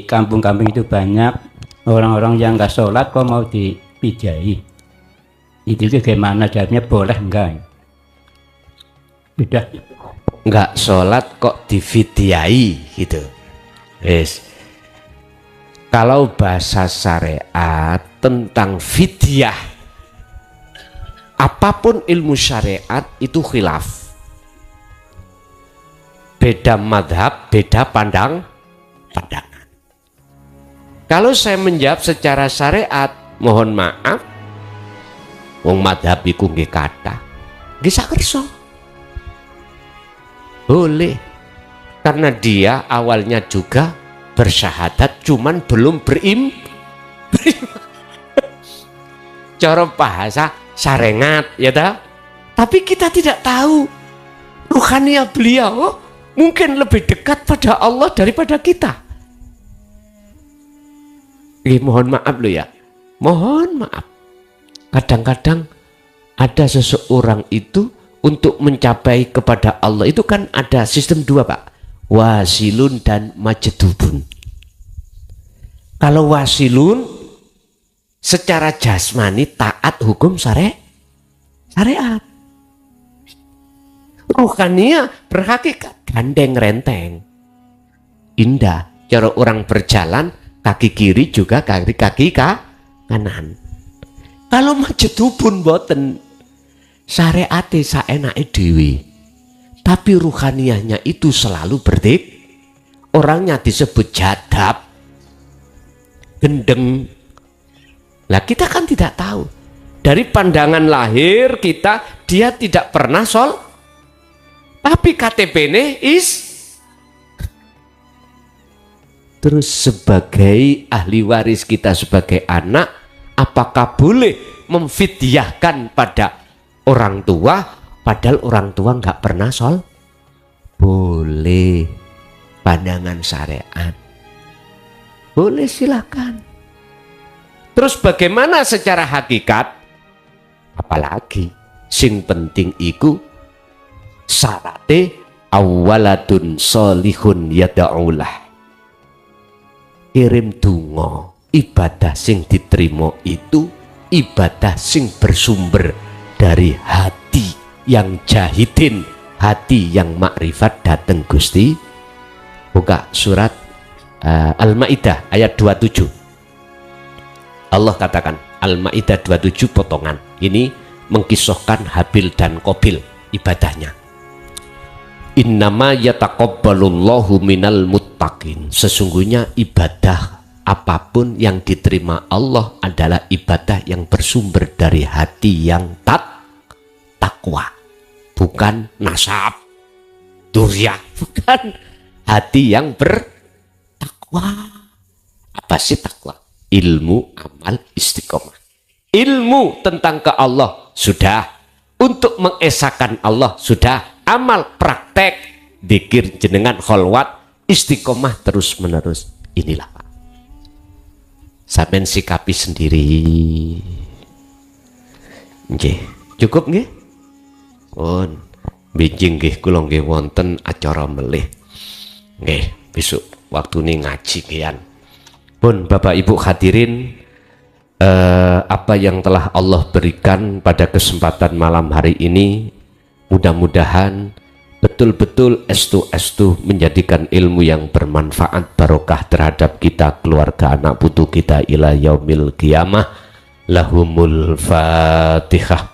Speaker 6: kampung-kampung itu banyak orang-orang yang nggak sholat kok mau dipijai. Itu bagaimana jawabnya, boleh enggak? Sudah.
Speaker 1: Nggak sholat kok difidyai gitu. Yes. Kalau bahasa syariat tentang fidyah, apapun ilmu syariat itu khilaf. Beda madhab, beda pandangan. Kalau saya menjawab secara syariat, mohon maaf, wong madhab iku nggih kathah, nggih sakersa. Boleh, karena dia awalnya juga bersyahadat, cuman belum cara bahasa sarengat, ya dah. Tapi kita tidak tahu ruhaniyah beliau mungkin lebih dekat pada Allah daripada kita. Mohon maaf lo ya, mohon maaf. Kadang-kadang ada seseorang itu untuk mencapai kepada Allah itu kan ada sistem dua, Pak. Wasilun dan majdubun. Kalau wasilun secara jasmani taat hukum syariat. Ruhaniyah berhakikat gandeng renteng. Indah. Cara orang berjalan kaki kiri juga kaki kanan. Kalau majdubun boten syariate saenake dhewe. Tapi ruhaniyahnya itu selalu berdik. Orangnya disebut jadab, gendeng. Lah kita kan tidak tahu. Dari pandangan lahir kita, dia tidak pernah tapi KTP-nya Terus sebagai ahli waris kita sebagai anak, apakah boleh memfidyahkan pada orang tua padahal orang tua nggak pernah Boleh, pandangan syariat. Boleh, silakan. Terus bagaimana secara hakikat? Apalagi sing penting iku syarate awalatun solihun yada'ulah. Kirim donga, ibadah sing diterima itu ibadah sing bersumber dari hati yang jahidin, hati yang makrifat dateng Gusti. Buka surat Al-Maidah ayat 27. Allah katakan, Al-Maidah 27 potongan. Ini mengkisahkan Habil dan Qabil ibadahnya. Innama yataqabbalullahu minal muttaqin. Sesungguhnya ibadah apapun yang diterima Allah adalah ibadah yang bersumber dari hati yang takwa, bukan nasab, durya, bukan. Hati yang bertakwa. Apa sih takwa? Ilmu, amal, istiqomah. Ilmu tentang ke Allah sudah, untuk mengesahkan Allah sudah, amal praktek dzikir jenengan kholwat istiqomah terus menerus. Inilah Pak, sampeyan sikapi sendiri. Nggih, cukup nggih? Pun benjing nggih kula nggih wonten acara melih. Nggih, besok waktune ngaji kian. Pun Bapak Ibu hadirin, apa yang telah Allah berikan pada kesempatan malam hari ini, mudah-mudahan betul-betul estu menjadikan ilmu yang bermanfaat, barokah terhadap kita, keluarga, anak putu kita ila yaumil qiyamah. Lahumul Fatihah.